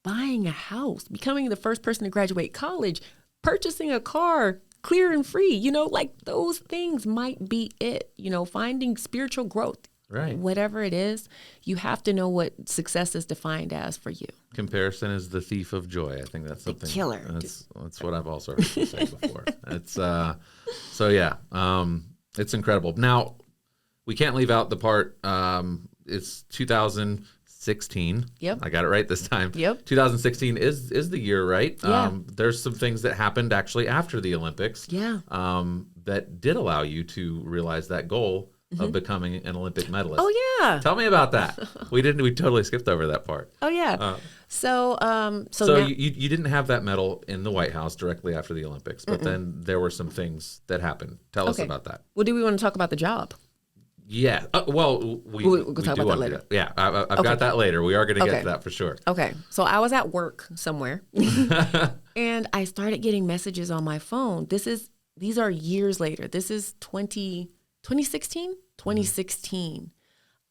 buying a house, becoming the first person to graduate college, purchasing a car, clear and free, like those things might be it, finding spiritual growth. Right. Whatever it is, you have to know what success is defined as for you. Comparison is the thief of joy. I think that's something. The killer. That's what I've also heard you say before. It's it's incredible. Now, we can't leave out the part. It's 2016. Yep. I got it right this time. Yep. 2016 is the year, right? Yeah. There's some things that happened actually after the Olympics. Yeah. That did allow you to realize that goal of becoming an Olympic medalist. Oh yeah. Tell me about that. We totally skipped over that part. Oh yeah. So now, you didn't have that medal in the White House directly after the Olympics, but then there were some things that happened. Tell us about that. Well, do we want to talk about the job? Yeah. We'll talk about that later. Yeah, I've got that later. We are going to get to that for sure. Okay. So I was at work somewhere, and I started getting messages on my phone. These are years later. This is 2016. 2016.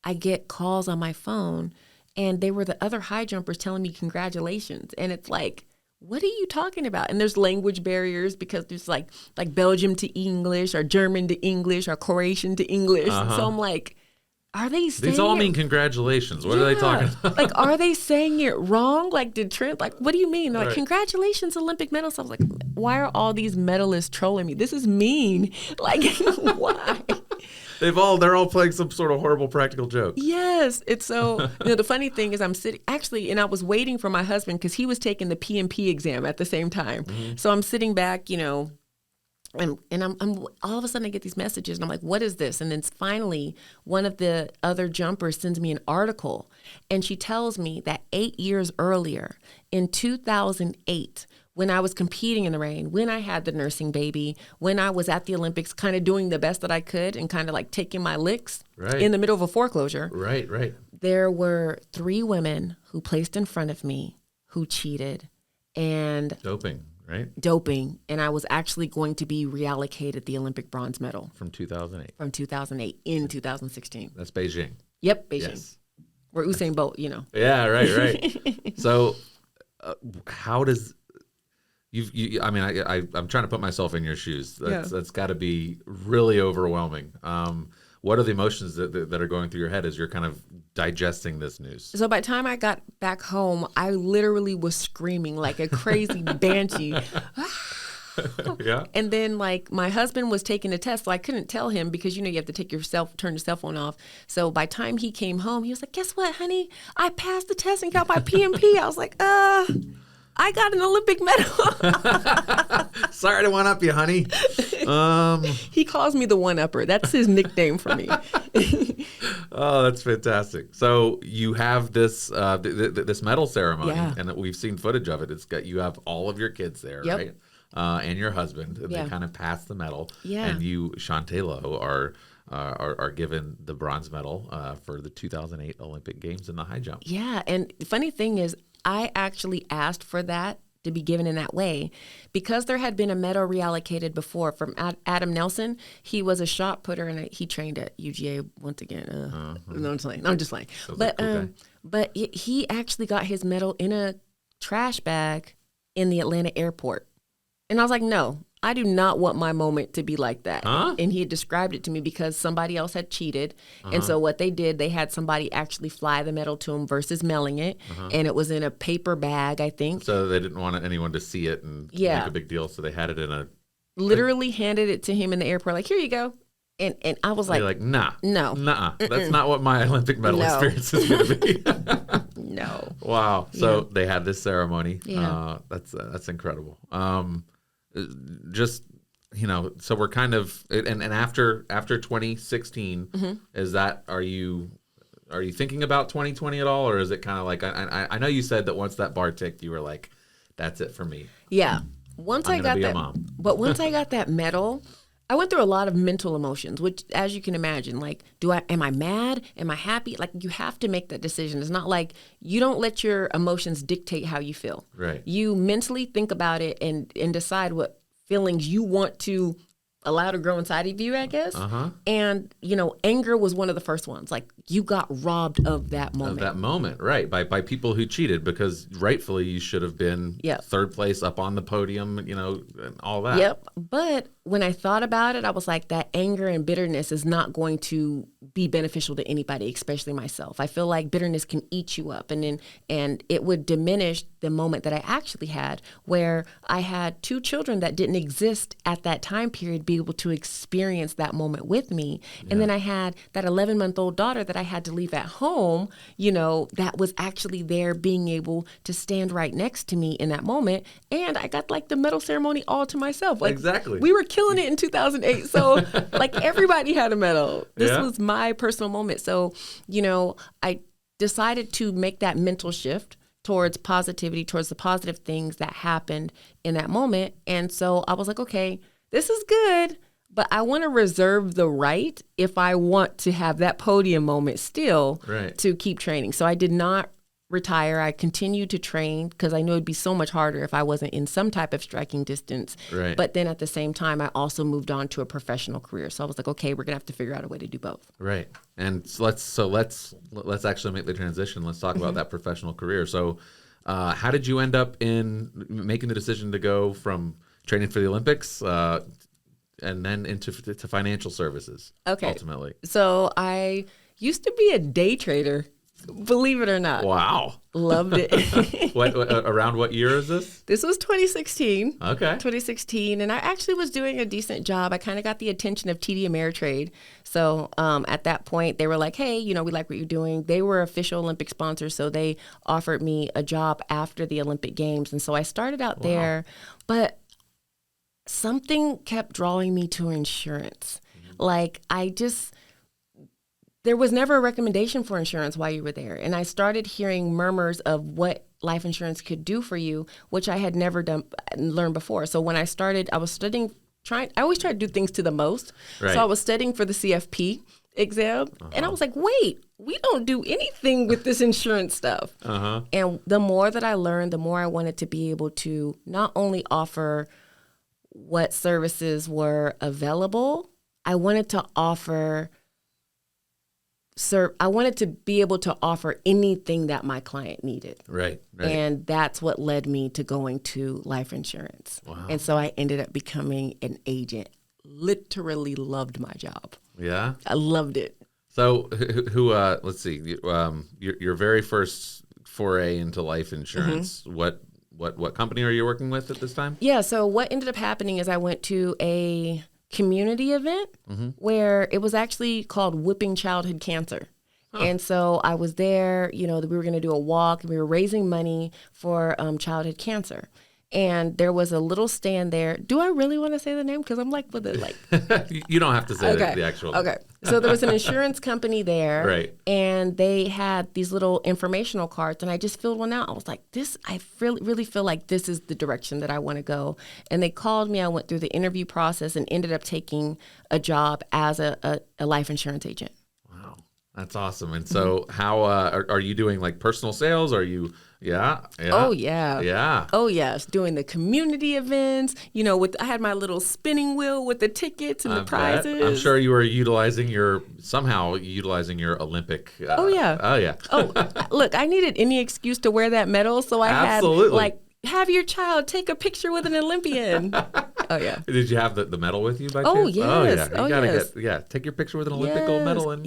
I get calls on my phone, and they were the other high jumpers telling me congratulations. And it's like, what are you talking about? And there's language barriers because there's like Belgium to English or German to English or Croatian to English. So I'm like, are they saying These all it mean congratulations. What are they talking about? Like, are they saying it wrong? Like, did Trent, like, what do you mean? They're like, Right. congratulations, Olympic medal. So I was like, why are all these medalists trolling me? This is mean. Like, why? They're all playing some sort of horrible practical joke. Yes. It's so, the funny thing is I'm sitting, actually, and I was waiting for my husband because he was taking the PMP exam at the same time. So I'm sitting back, and I'm all of a sudden I get these messages and I'm like, what is this? And then finally, one of the other jumpers sends me an article and she tells me that 8 years earlier, in 2008, when I was competing in the rain, when I had the nursing baby, when I was at the Olympics kind of doing the best that I could and kind of like taking my licks in the middle of a foreclosure. Right. There were 3 women who placed in front of me who cheated and doping, and I was actually going to be reallocated the Olympic bronze medal. From 2008. From 2008 in 2016. That's Beijing. Yep, Beijing. Yes. Where Usain Bolt, Yeah, right. So how does... I'm trying to put myself in your shoes. That's got to be really overwhelming. What are the emotions that are going through your head as you're kind of digesting this news? So by the time I got back home, I literally was screaming like a crazy banshee. Yeah. And then like my husband was taking a test, so I couldn't tell him because you have to turn your cell phone off. So by the time he came home, he was like, "Guess what, honey? I passed the test and got my PMP." I was like, I got an Olympic medal. Sorry to one-up you, honey. He calls me the one-upper. That's his nickname for me. Oh, that's fantastic. So you have this this medal ceremony, and we've seen footage of it. You have all of your kids there, right? And your husband, and they kind of pass the medal. Yeah. And you, Chaunte Lowe, are given the bronze medal for the 2008 Olympic Games in the high jump. Yeah, and the funny thing is, I actually asked for that to be given in that way because there had been a medal reallocated before from Adam Nelson. He was a shot putter and he trained at UGA once again. No, I'm just playing. But he actually got his medal in a trash bag in the Atlanta airport. And I was like, no, I do not want my moment to be like that. And he had described it to me because somebody else had cheated. And so what they did, they had somebody actually fly the medal to him versus mailing it. And it was in a paper bag, I think. So they didn't want anyone to see it and make a big deal. So they had it in a... Literally handed it to him in the airport, like, here you go. And I was like... You're like, nah. No. Nuh-uh. That's not what my Olympic medal experience is going to be. No. Wow. So they had this ceremony. Yeah. That's incredible. Just, so we're kind of, and after 2016, are you thinking about 2020 at all? Or is it kind of like, I know you said that once that bar ticked, you were like, that's it for me. Yeah. Once I got that medal, I went through a lot of mental emotions, which, as you can imagine, like, am I mad? Am I happy? Like, you have to make that decision. It's not like you don't let your emotions dictate how you feel. Right. You mentally think about it and decide what feelings you want to allow to grow inside of you, I guess. And, anger was one of the first ones. Like, you got robbed of that moment. Right. By people who cheated, because rightfully you should have been third place up on the podium, and all that. Yep. But when I thought about it, I was like, that anger and bitterness is not going to be beneficial to anybody, especially myself. I feel like bitterness can eat you up, and it would diminish the moment that I actually had, where I had 2 children that didn't exist at that time period be able to experience that moment with me. Yeah. And then I had that 11-month-old daughter that I had to leave at home, that was actually there being able to stand right next to me in that moment. And I got like the medal ceremony all to myself. Like, exactly. We were killing it in 2008. So like everybody had a medal. This was my personal moment. So, I decided to make that mental shift towards positivity, towards the positive things that happened in that moment. And so I was like, okay, this is good, but I want to reserve the right, if I want to have that podium moment still, to keep training. So I did not retire. I continued to train because I knew it'd be so much harder if I wasn't in some type of striking distance. Right. But then at the same time, I also moved on to a professional career. So I was like, okay, we're gonna have to figure out a way to do both. Right. And so let's actually make the transition. Let's talk about that professional career. So how did you end up in making the decision to go from training for the Olympics and then into financial services? Okay. Ultimately. So I Used to be a day trader, believe it or not. Wow. Loved it. What around what year is this? This was 2016. Okay. 2016, and I actually was doing a decent job. I kind of got the attention of TD Ameritrade. So at that point, they were like, hey, we like what you're doing. They were official Olympic sponsors, so they offered me a job after the Olympic Games. And so I started out there, but something kept drawing me to insurance. Like there was never a recommendation for insurance while you were there. And I started hearing murmurs of what life insurance could do for you, which I had never learned before. So when I started, I was studying, I always try to do things to the most. Right. So I was studying for the CFP exam. And I was like, wait, we don't do anything with this insurance stuff. And the more that I learned, the more I wanted to be able to not only offer what services were available, I wanted to be able to offer anything that my client needed. Right. And that's what led me to going to life insurance. Wow. And so I ended up becoming an agent. Literally loved my job. Yeah. I loved it. So let's see, your very first foray into life insurance, what company are you working with at this time? Yeah. So what ended up happening is I went to a community event where it was actually called Whipping Childhood Cancer. And so I was there, we were going to do a walk and we were raising money for childhood cancer. And there was a little stand there. Do I really want to say the name? Because I'm like with it, like. You don't have to say the actual name. Okay. So there was an insurance company there. Right. And they had these little informational cards. And I just filled one out. I was like, I really feel like this is the direction that I want to go. And they called me. I went through the interview process and ended up taking a job as a life insurance agent. Wow. That's awesome. And so how are you doing like personal sales? Are you... Yeah. Oh, yeah. Yeah. Oh, yes. Doing the community events, I had my little spinning wheel with the tickets and the prizes. I'm sure you were utilizing your Olympic. Oh, yeah. Oh, yeah. Look, I needed any excuse to wear that medal. So I Absolutely. had have your child take a picture with an Olympian. Oh, yeah. Did you have the medal with you by chance? Oh, yes. Oh, yeah. You gotta take your picture with an Olympic gold medal and,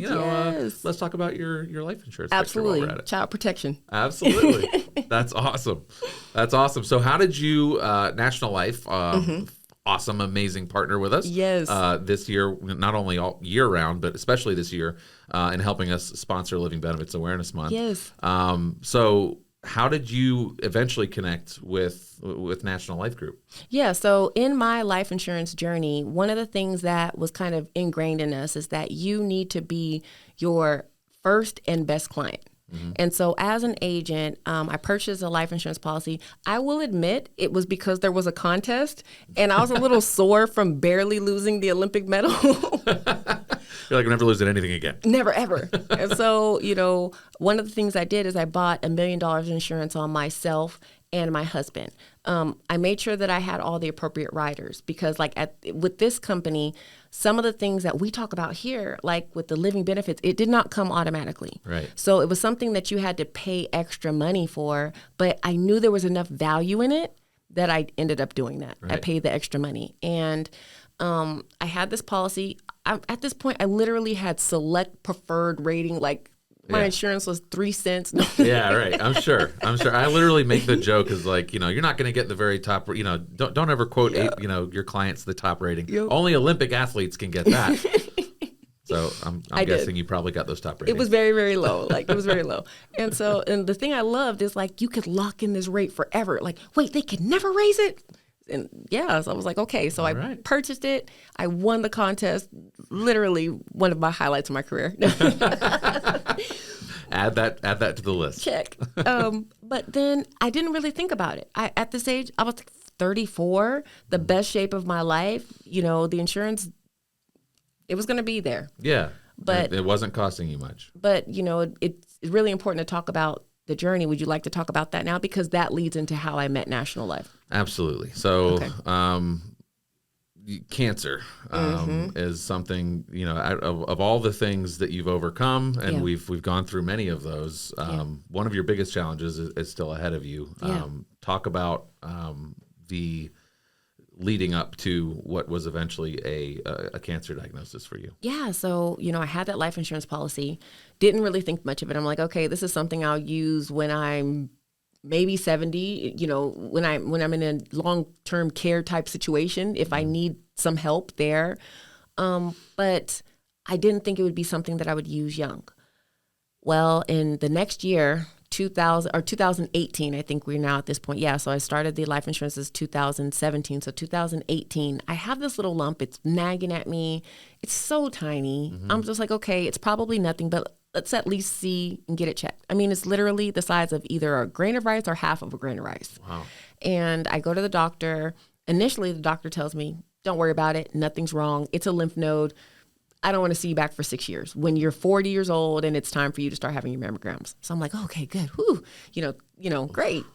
let's talk about your life insurance. Absolutely. Picture while we're at it. Child protection. Absolutely. That's awesome. That's awesome. So how did you, National Life, awesome, amazing partner with us. Yes. This year, not only all year round, but especially this year, in helping us sponsor Living Benefits Awareness Month. Yes. So how did you eventually connect with National Life Group? Yeah, so in my life insurance journey, one of the things that was kind of ingrained in us is that you need to be your first and best client. And so as an agent, I purchased a life insurance policy. I will admit it was because there was a contest and I was a little sore from barely losing the Olympic medal. You're like, I'm never losing anything again. Never, ever. And so, one of the things I did is I bought $1 million insurance on myself and my husband. I made sure that I had all the appropriate riders because with this company, some of the things that we talk about here, like with the living benefits, it did not come automatically. Right. So it was something that you had to pay extra money for, but I knew there was enough value in it that I ended up doing that. Right. I paid the extra money. And I had this policy. At this point, I literally had select preferred rating, my insurance was 3 cents. Yeah, right. I'm sure. I literally make the joke is you're not going to get the very top, don't ever quote, your clients the top rating. Yep. Only Olympic athletes can get that. So I'm guessing you probably got those top ratings. It was very, very low. It was very low. And the thing I loved is you could lock in this rate forever. Wait, they could never raise it? And so I was like, okay. So I purchased it. I won the contest. Literally one of my highlights of my career. Add that to the list. Check. But then I didn't really think about it. At this age, I was 34, the best shape of my life. The insurance, it was going to be there. Yeah. But it wasn't costing you much. But, it's really important to talk about the journey. Would you like to talk about that now? Because that leads into how I met National Life. Absolutely. So, cancer is something, of all the things that you've overcome, and we've gone through many of those. One of your biggest challenges is still ahead of you. Talk about the leading up to what was eventually a cancer diagnosis for you? Yeah. So, I had that life insurance policy, didn't really think much of it. I'm like, okay, this is something I'll use when I'm maybe 70, when I'm in a long-term care type situation, if I need some help there. But I didn't think it would be something that I would use young. Well, in the next year, 2018, I think we're now at this point. Yeah, so I started the life insurance as 2017. So 2018, I have this little lump. It's nagging at me. It's so tiny. I'm just like, okay, it's probably nothing, but let's at least see and get it checked. I mean, it's literally the size of either a grain of rice or half of a grain of rice. Wow. And I go to the doctor. Initially, the doctor tells me, don't worry about it. Nothing's wrong. It's a lymph node. I don't want to see you back for 6 years when you're 40 years old and it's time for you to start having your mammograms. So I'm like, okay, good. Whew. Great.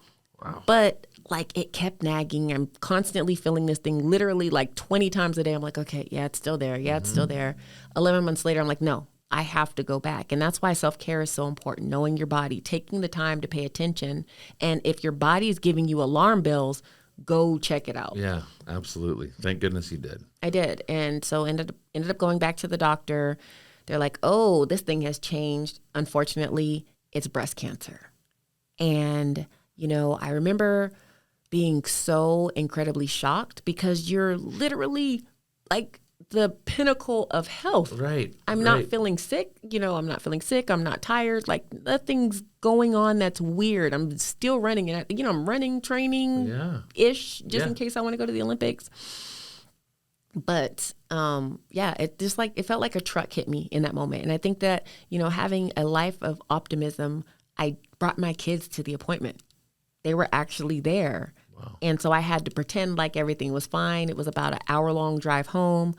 Wow. But like it kept nagging. I'm constantly feeling this thing literally like 20 times a day. I'm like, okay, yeah, it's still there. Yeah, it's still there. 11 months later, I'm like, no, I have to go back. And that's why self-care is so important, knowing your body, taking the time to pay attention. And if your body is giving you alarm bells, go check it out. Yeah, absolutely. Thank goodness you did. I did. And so ended up going back to the doctor. They're like, oh, this thing has changed. Unfortunately, it's breast cancer. And, I remember being so incredibly shocked because you're literally like the pinnacle of health. Right. I'm not feeling sick. I'm not feeling sick. I'm not tired. Like nothing's going on that's weird. I'm still running. And, I'm running, training-ish just in case I want to go to the Olympics. But, it felt like a truck hit me in that moment. And I think that, having a life of optimism, I brought my kids to the appointment. They were actually there. Wow. And so I had to pretend like everything was fine. It was about an hour-long drive home.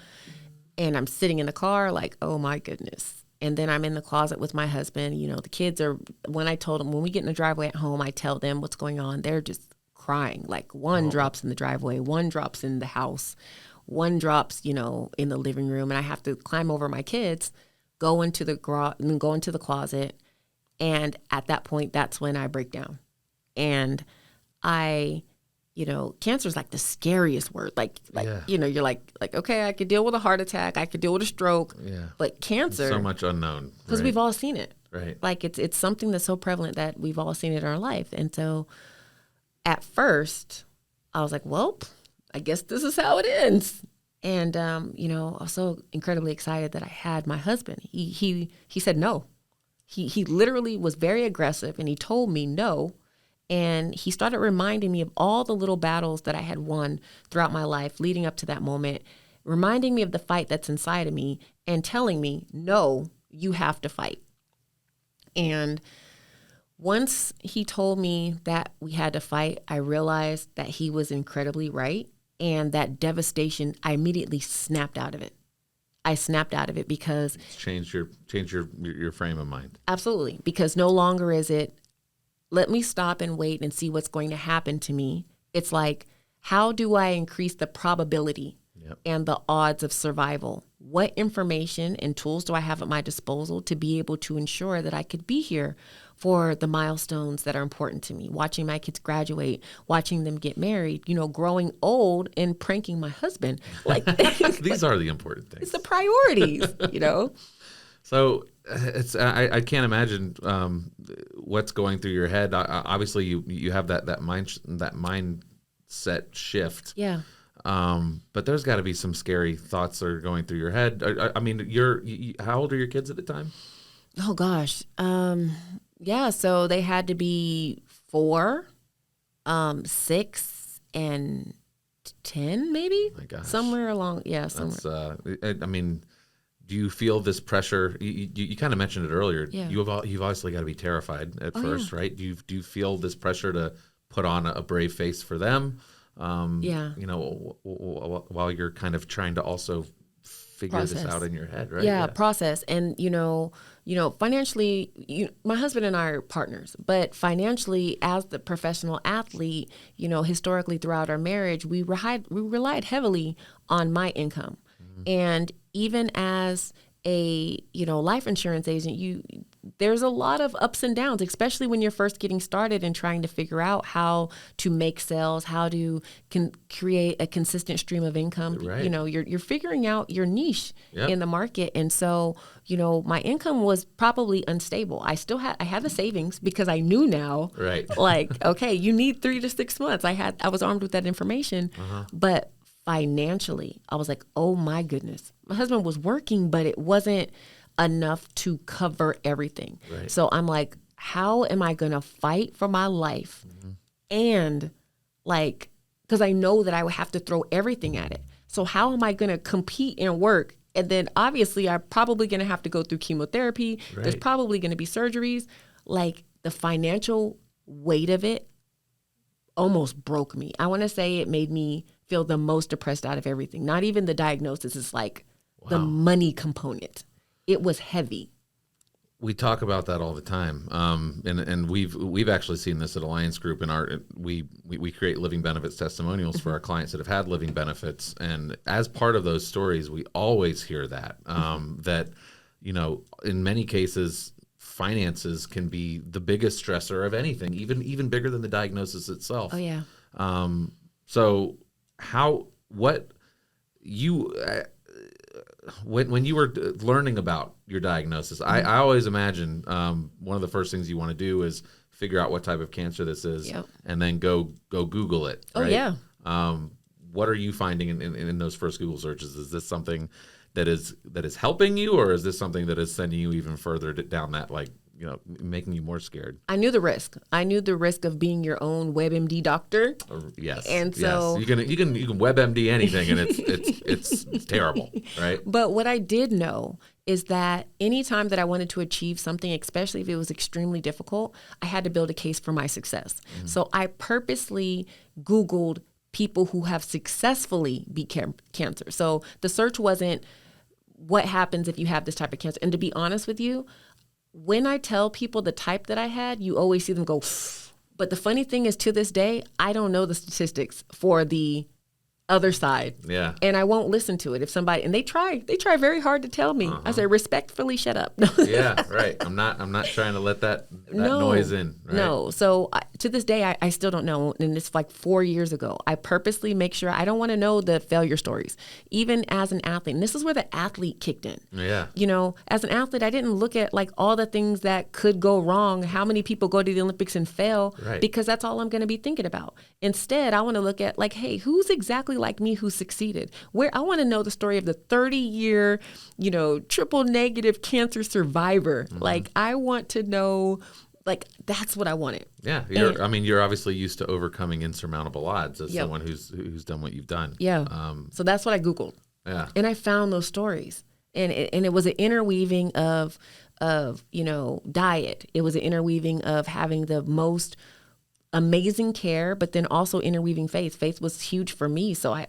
And I'm sitting in the car like, oh, my goodness. And then I'm in the closet with my husband. The kids are, when we get in the driveway at home, I tell them what's going on. They're just crying. Like one drops in the driveway, one drops in the house, one drops, in the living room. And I have to climb over my kids, go into the closet. And at that point, that's when I break down. And cancer is like the scariest word. You're like, okay, I could deal with a heart attack. I could deal with a stroke. Yeah. But cancer. So much unknown. Because we've all seen it. Right. Like it's something that's so prevalent that we've all seen it in our life. And so at first I was like, well, I guess this is how it ends. And, I was so incredibly excited that I had my husband. He said no. He literally was very aggressive and he told me no. And he started reminding me of all the little battles that I had won throughout my life leading up to that moment, reminding me of the fight that's inside of me and telling me, no, you have to fight. And once he told me that we had to fight, I realized that he was incredibly right. And that devastation, I immediately snapped out of it. I snapped out of it because it's changed your frame of mind. Absolutely. Because no longer is it, let me stop and wait and see what's going to happen to me. It's like, how do I increase the probability and the odds of survival? What information and tools do I have at my disposal to be able to ensure that I could be here for the milestones that are important to me? Watching my kids graduate, watching them get married, growing old and pranking my husband. Like these are the important things. It's the priorities, So I can't imagine what's going through your head. Obviously, you have that mindset shift. Yeah. But there's got to be some scary thoughts that are going through your head. I mean, how old are your kids at the time? Oh gosh. Yeah. So they had to be 4, 6, and 10, maybe. My gosh. Somewhere along. Yeah. Somewhere. I mean, do you feel this pressure? You kind of mentioned it earlier. Yeah. You've obviously got to be terrified at first, right? Do you feel this pressure to put on a brave face for them? Yeah. While you're kind of trying to also figure this out in your head, right? Yeah, process. And, financially, my husband and I are partners, but financially as the professional athlete, historically throughout our marriage, we relied heavily on my income. Mm-hmm. And even as a life insurance agent, there's a lot of ups and downs, especially when you're first getting started and trying to figure out how to make sales, how to create a consistent stream of income. Right. You're figuring out your niche Yep. in the market. And so, my income was probably unstable. I had the savings because I knew now, Right. like, okay, you need 3 to 6 months. I was armed with that information, but financially, I was like, oh my goodness. My husband was working, but it wasn't enough to cover everything. Right. So I'm like, how am I going to fight for my life? And like, because I know that I would have to throw everything at it. So how am I going to compete and work? And then obviously I'm probably going to have to go through chemotherapy. Right. There's probably going to be surgeries. Like the financial weight of it almost broke me. I want to say it made me feel the most depressed out of everything. Not even the diagnosis. It's like the money component. It was heavy. We talk about that all the time, and we've actually seen this at Alliance Group. We create living benefits testimonials for our clients that have had living benefits, and as part of those stories, we always hear that that in many cases, finances can be the biggest stressor of anything, even bigger than the diagnosis itself. Oh yeah. So what you. When you were learning about your diagnosis, I always imagine one of the first things you want to do is figure out what type of cancer this is, and then go Google it. Right? Oh yeah. What are you finding in those first Google searches? Is this something that is helping you, or is this something that is sending you even further down that, like, making you more scared? I knew the risk. I knew the risk of being your own WebMD doctor. Yes. And so you can WebMD anything, and it's terrible, right? But what I did know is that anytime that I wanted to achieve something, especially if it was extremely difficult, I had to build a case for my success. So I purposely Googled people who have successfully beat cancer. So the search wasn't what happens if you have this type of cancer. And to be honest with you, when I tell people the type that I had, you always see them go, but the funny thing is, to this day, I don't know the statistics for the other side. Yeah. And I won't listen to it if somebody, and they try very hard to tell me. I say, respectfully, shut up. Yeah, right. I'm not trying to let that noise in. Right? No. So to this day, I still don't know. And it's like 4 years ago. I purposely make sure I don't want to know the failure stories, even as an athlete. And this is where the athlete kicked in. Yeah. As an athlete, I didn't look at like all the things that could go wrong, how many people go to the Olympics and fail, because that's all I'm going to be thinking about. Instead, I want to look at like, hey, who's exactly like me who succeeded? Where I want to know the story of the 30-year, triple negative cancer survivor. Like, I want to know, like, that's what I wanted. Yeah, you're obviously used to overcoming insurmountable odds as someone who's done what you've done. Yeah. So that's what I Googled. Yeah. And I found those stories, and it was an interweaving of diet. It was an interweaving of having the most amazing care, but then also interweaving faith. Faith was huge for me. So I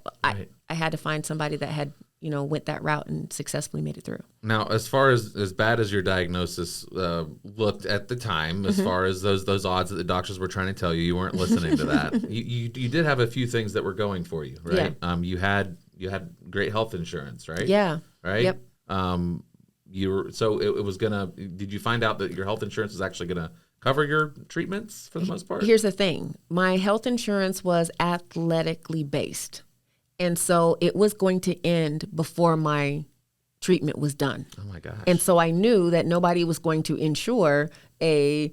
had to find somebody that had, went that route and successfully made it through. Now, as far as bad as your diagnosis looked at the time, as far as those odds that the doctors were trying to tell you, you weren't listening to that. You did have a few things that were going for you, right? Yeah. You had great health insurance, right? Yeah. Right? Yep. It was gonna. Did you find out that your health insurance is actually gonna cover your treatments for the most part? Here's the thing. My health insurance was athletically based. And so it was going to end before my treatment was done. Oh my gosh. And so I knew that nobody was going to insure a,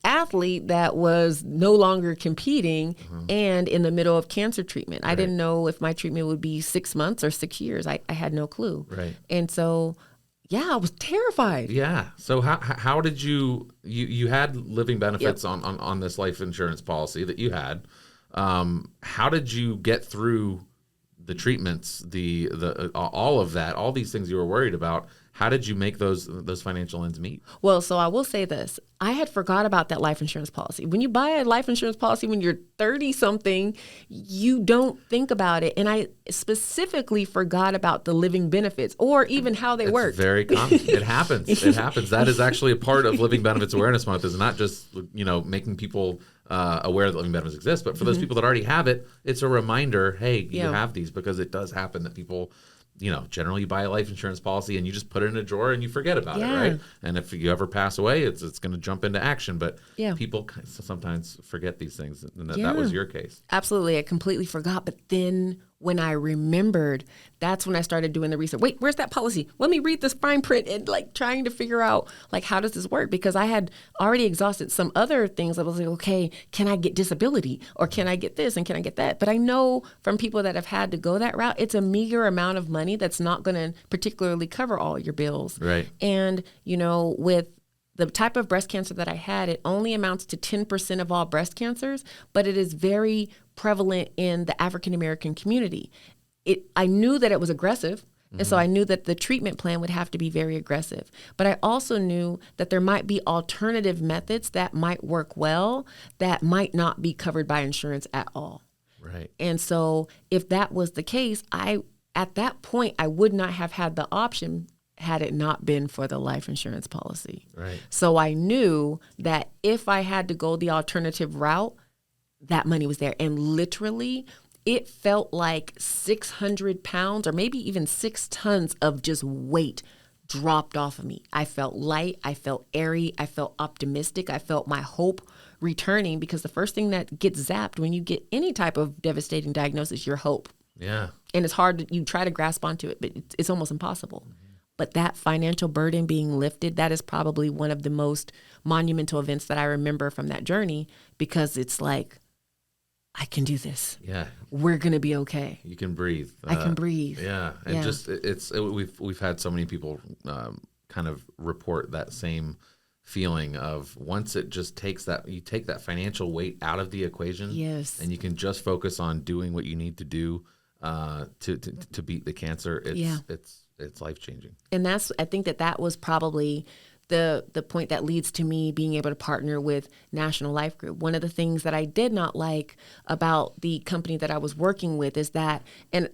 athlete that was no longer competing and in the middle of cancer treatment. I didn't know if my treatment would be 6 months or 6 years. I had no clue. Right. And so I was terrified. Yeah. So how did you had living benefits on this life insurance policy that you had? How did you get through the treatments, the all of that, all these things you were worried about? How did you make those financial ends meet? Well, so I will say this. I had forgot about that life insurance policy. When you buy a life insurance policy when you're 30-something, you don't think about it. And I specifically forgot about the living benefits or even how they work. It's very common. It happens. It happens. That is actually a part of Living Benefits Awareness Month, is not just, making people aware that living benefits exist, but for those people that already have it, it's a reminder, hey, you have these, because it does happen that people generally you buy a life insurance policy and you just put it in a drawer and you forget about it, Yeah. right? And if you ever pass away, it's going to jump into action. But Yeah. people sometimes forget these things, and that Yeah. was your case. Absolutely. I completely forgot. But then when I remembered, that's when I started doing the research. Wait, where's that policy? Let me read this fine print and trying to figure out how does this work? Because I had already exhausted some other things. I was like, okay, can I get disability or can I get this and can I get that? But I know from people that have had to go that route, it's a meager amount of money that's not going to particularly cover all your bills. Right. And, with the type of breast cancer that I had, it only amounts to 10% of all breast cancers, but it is very prevalent in the African American community. I knew that it was aggressive, and so I knew that the treatment plan would have to be very aggressive. But I also knew that there might be alternative methods that might work well that might not be covered by insurance at all. Right. And so if that was the case, at that point, I would not have had the option had it not been for the life insurance policy. Right. So I knew that if I had to go the alternative route, that money was there. And literally, it felt like 600 pounds or maybe even 6 tons of just weight dropped off of me. I felt light. I felt airy. I felt optimistic. I felt my hope returning, because the first thing that gets zapped when you get any type of devastating diagnosis, your hope. Yeah. And it's hard. You try to grasp onto it, but it's almost impossible. But that financial burden being lifted, that is probably one of the most monumental events that I remember from that journey, because it's like, I can do this. Yeah. We're going to be okay. You can breathe. I can breathe. Yeah. And we've had so many people kind of report that same feeling of, once it just you take that financial weight out of the equation. Yes. And you can just focus on doing what you need to do to beat the cancer. It's life-changing. And I think that was probably the point that leads to me being able to partner with National Life Group. One of the things that I did not like about the company that I was working with is that, and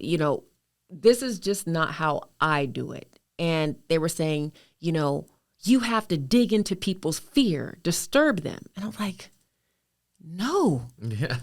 this is just not how I do it. And they were saying, you have to dig into people's fear, disturb them. And I'm like, no, Yeah.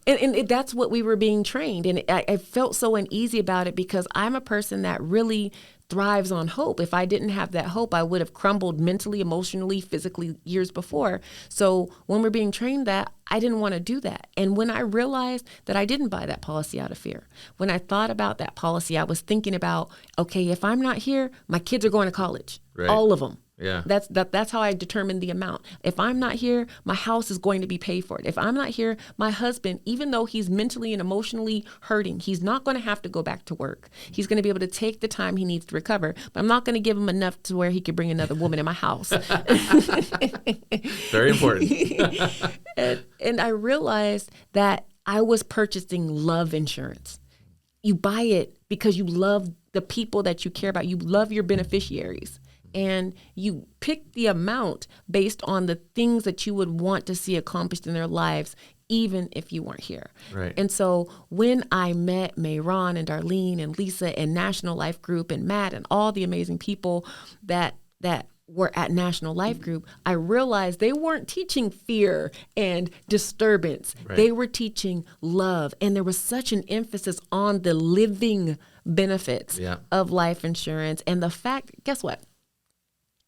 and that's what we were being trained. And I felt so uneasy about it, because I'm a person that really thrives on hope. If I didn't have that hope, I would have crumbled mentally, emotionally, physically years before. So when we're being trained that, I didn't want to do that. And when I realized that I didn't buy that policy out of fear, when I thought about that policy, I was thinking about, okay, if I'm not here, my kids are going to college, Right. all of them. Yeah. That's how I determine the amount. If I'm not here, my house is going to be paid for. If I'm not here, my husband, even though he's mentally and emotionally hurting, he's not going to have to go back to work. He's going to be able to take the time he needs to recover, but I'm not going to give him enough to where he could bring another woman in my house. Very important. And I realized that I was purchasing love insurance. You buy it because you love the people that you care about. You love your beneficiaries. And you pick the amount based on the things that you would want to see accomplished in their lives, even if you weren't here. Right. And so when I met Mayron and Darlene and Lisa and National Life Group and Matt and all the amazing people that were at National Life Group, I realized they weren't teaching fear and disturbance. Right. They were teaching love. And there was such an emphasis on the living benefits of life insurance. And the fact, guess what?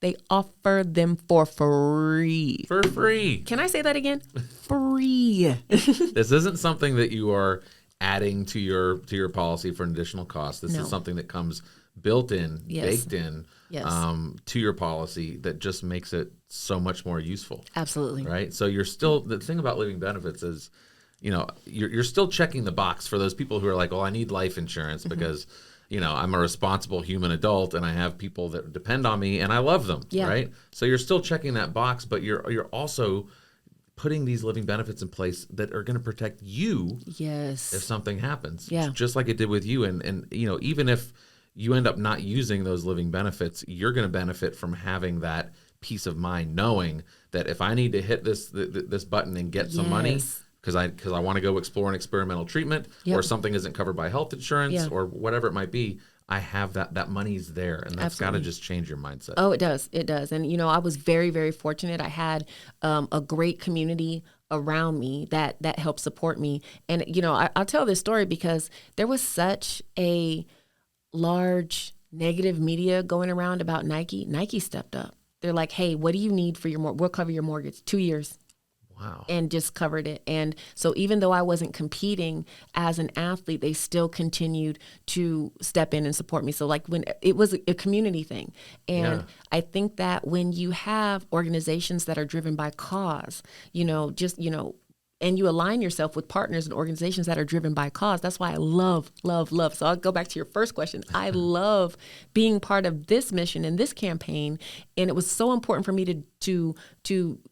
They offer them for free. For free. Can I say that again? Free. This isn't something that you are adding to your policy for an additional cost. This is something that comes built in, baked in to your policy, that just makes it so much more useful. Absolutely. Right? So you're still, the thing about living benefits is, you're still checking the box for those people who are like, well, I need life insurance because I'm a responsible human adult and I have people that depend on me and I love them, right? So you're still checking that box, but you're also putting these living benefits in place that are going to protect you if something happens. Yeah. Just like it did with you. And even if you end up not using those living benefits, you're going to benefit from having that peace of mind, knowing that if I need to hit this button and get some money, because I want to go explore an experimental treatment, or something isn't covered by health insurance, or whatever it might be, I have that money's there, and that's got to just change your mindset. Oh, it does. It does. And, I was very, very fortunate. I had a great community around me that helped support me. And, I'll tell this story because there was such a large negative media going around about Nike stepped up. They're like, hey, what do you need for we'll cover your mortgage, 2 years. Wow. And just covered it. And so even though I wasn't competing as an athlete, they still continued to step in and support me. So like when it was a community thing. And I think that when you have organizations that are driven by cause, and you align yourself with partners and organizations that are driven by cause. That's why I love. So I'll go back to your first question. I love being part of this mission and this campaign. And it was so important for me to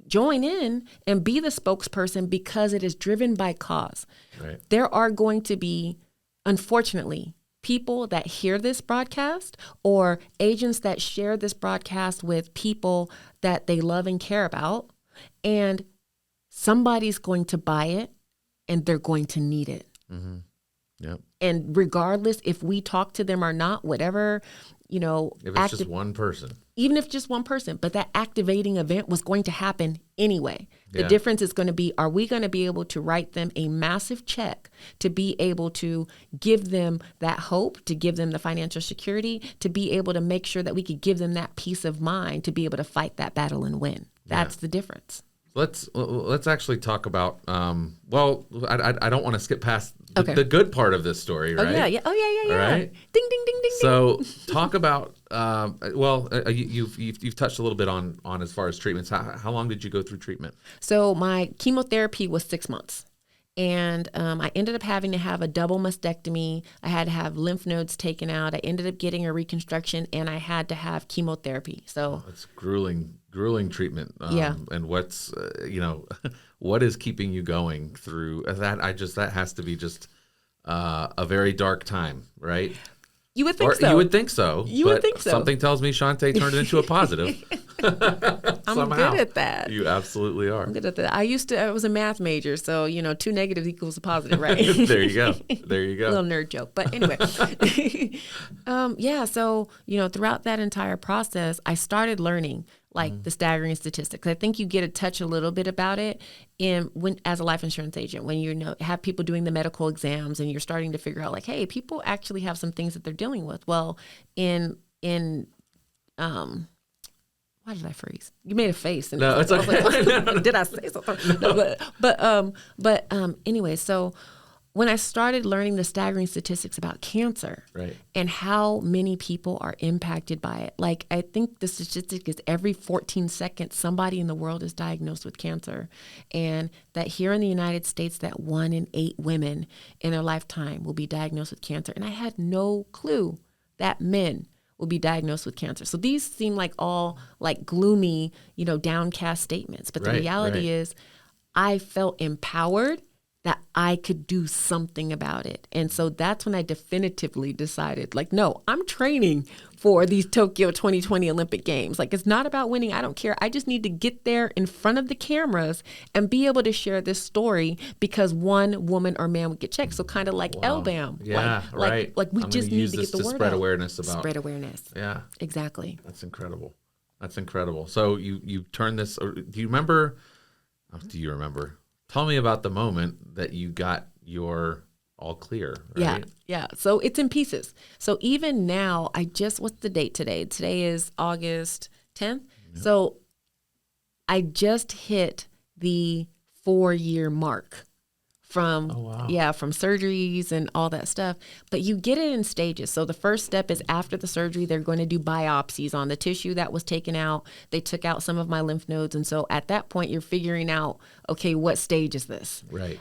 join in and be the spokesperson because it is driven by cause. Right. There are going to be, unfortunately, people that hear this broadcast or agents that share this broadcast with people that they love and care about. And somebody's going to buy it and they're going to need it. Mm-hmm. Yep. And regardless if we talk to them or not, whatever, if it's just one person, even if just one person, but that activating event was going to happen anyway. The difference is going to be, are we going to be able to write them a massive check to be able to give them that hope, to give them the financial security, to be able to make sure that we could give them that peace of mind to be able to fight that battle and win. That's the difference. Let's actually talk about. I don't want to skip past the good part of this story, right? Oh yeah. All right. Ding ding ding ding. So talk about. You've touched a little bit on as far as treatments. How long did you go through treatment? So my chemotherapy was 6 months. And I ended up having to have a double mastectomy. I had to have lymph nodes taken out. I ended up getting a reconstruction, and I had to have chemotherapy. So it's grueling treatment. And what's what is keeping you going through that? That has to be just a very dark time, right? You would think so. You would think so. You would think so. Something tells me Chaunte turned it into a positive. I'm good at that. You absolutely are. I'm good at that. I was a math major, so 2 negatives equals a positive, right? There you go. Little nerd joke. But anyway. So, throughout that entire process, I started learning the staggering statistics. I think you get to touch a little bit about it as a life insurance agent, when you have people doing the medical exams and you're starting to figure out hey, people actually have some things that they're dealing with. Well, why did I freeze? You made a face. And no, it's okay. Did I say something? No, but anyway, so when I started learning the staggering statistics about cancer, right, and how many people are impacted by it, I think the statistic is every 14 seconds, somebody in the world is diagnosed with cancer. And that here in the United States, that 1 in 8 women in their lifetime will be diagnosed with cancer. And I had no clue that men will be diagnosed with cancer. So these seem all gloomy, downcast statements. But the reality is I felt empowered that I could do something about it. And so that's when I definitively decided, no, I'm training for these Tokyo 2020 Olympic Games. It's not about winning. I don't care. I just need to get there in front of the cameras and be able to share this story because one woman or man would get checked. So kind of like LBAM. Yeah, right. We just need to get the word out. Spread awareness about. Spread awareness. Yeah. Exactly. That's incredible. So you turn this, or do you remember? Tell me about the moment that you got your all clear, right? Yeah. So it's in pieces. So even now, what's the date today? Today is August 10th. Yep. So I just hit the 4-year mark from surgeries and all that stuff. But you get it in stages. So the first step is after the surgery, they're going to do biopsies on the tissue that was taken out. They took out some of my lymph nodes. And so at that point, you're figuring out, okay, what stage is this? Right.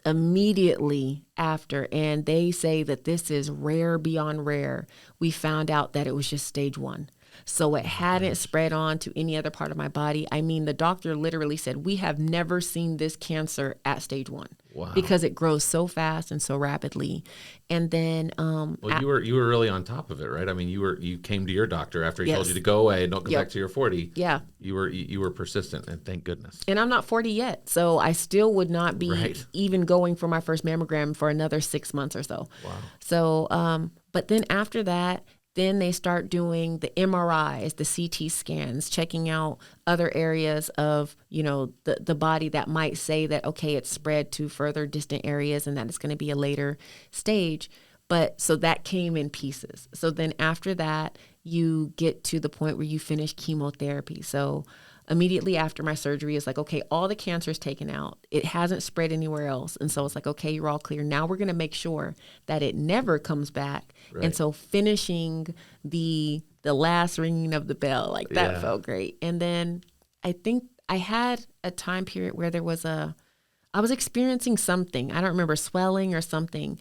Immediately after, and they say that this is rare beyond rare, we found out that it was just stage 1. So it hadn't spread on to any other part of my body. I mean, the doctor literally said, we have never seen this cancer at stage 1. Wow. Because it grows so fast and so rapidly. And then you were really on top of it, right? I mean, you came to your doctor after he told you to go away and don't come back to your 40. Yeah. You were persistent, and thank goodness. And I'm not 40 yet, so I still would not be even going for my first mammogram for another 6 months or so. Wow. So but then after that, then they start doing the MRIs, the CT scans, checking out other areas of, the body that might say that, okay, it's spread to further distant areas and that it's going to be a later stage. But so that came in pieces. So then after that, you get to the point where you finish chemotherapy. So immediately after my surgery, it's like, okay, all the cancer is taken out. It hasn't spread anywhere else. And so it's like, okay, you're all clear. Now we're going to make sure that it never comes back. Right. And so finishing the last ringing of the bell, like that felt great. And then I think I had a time period where I was experiencing something. I don't remember, swelling or something.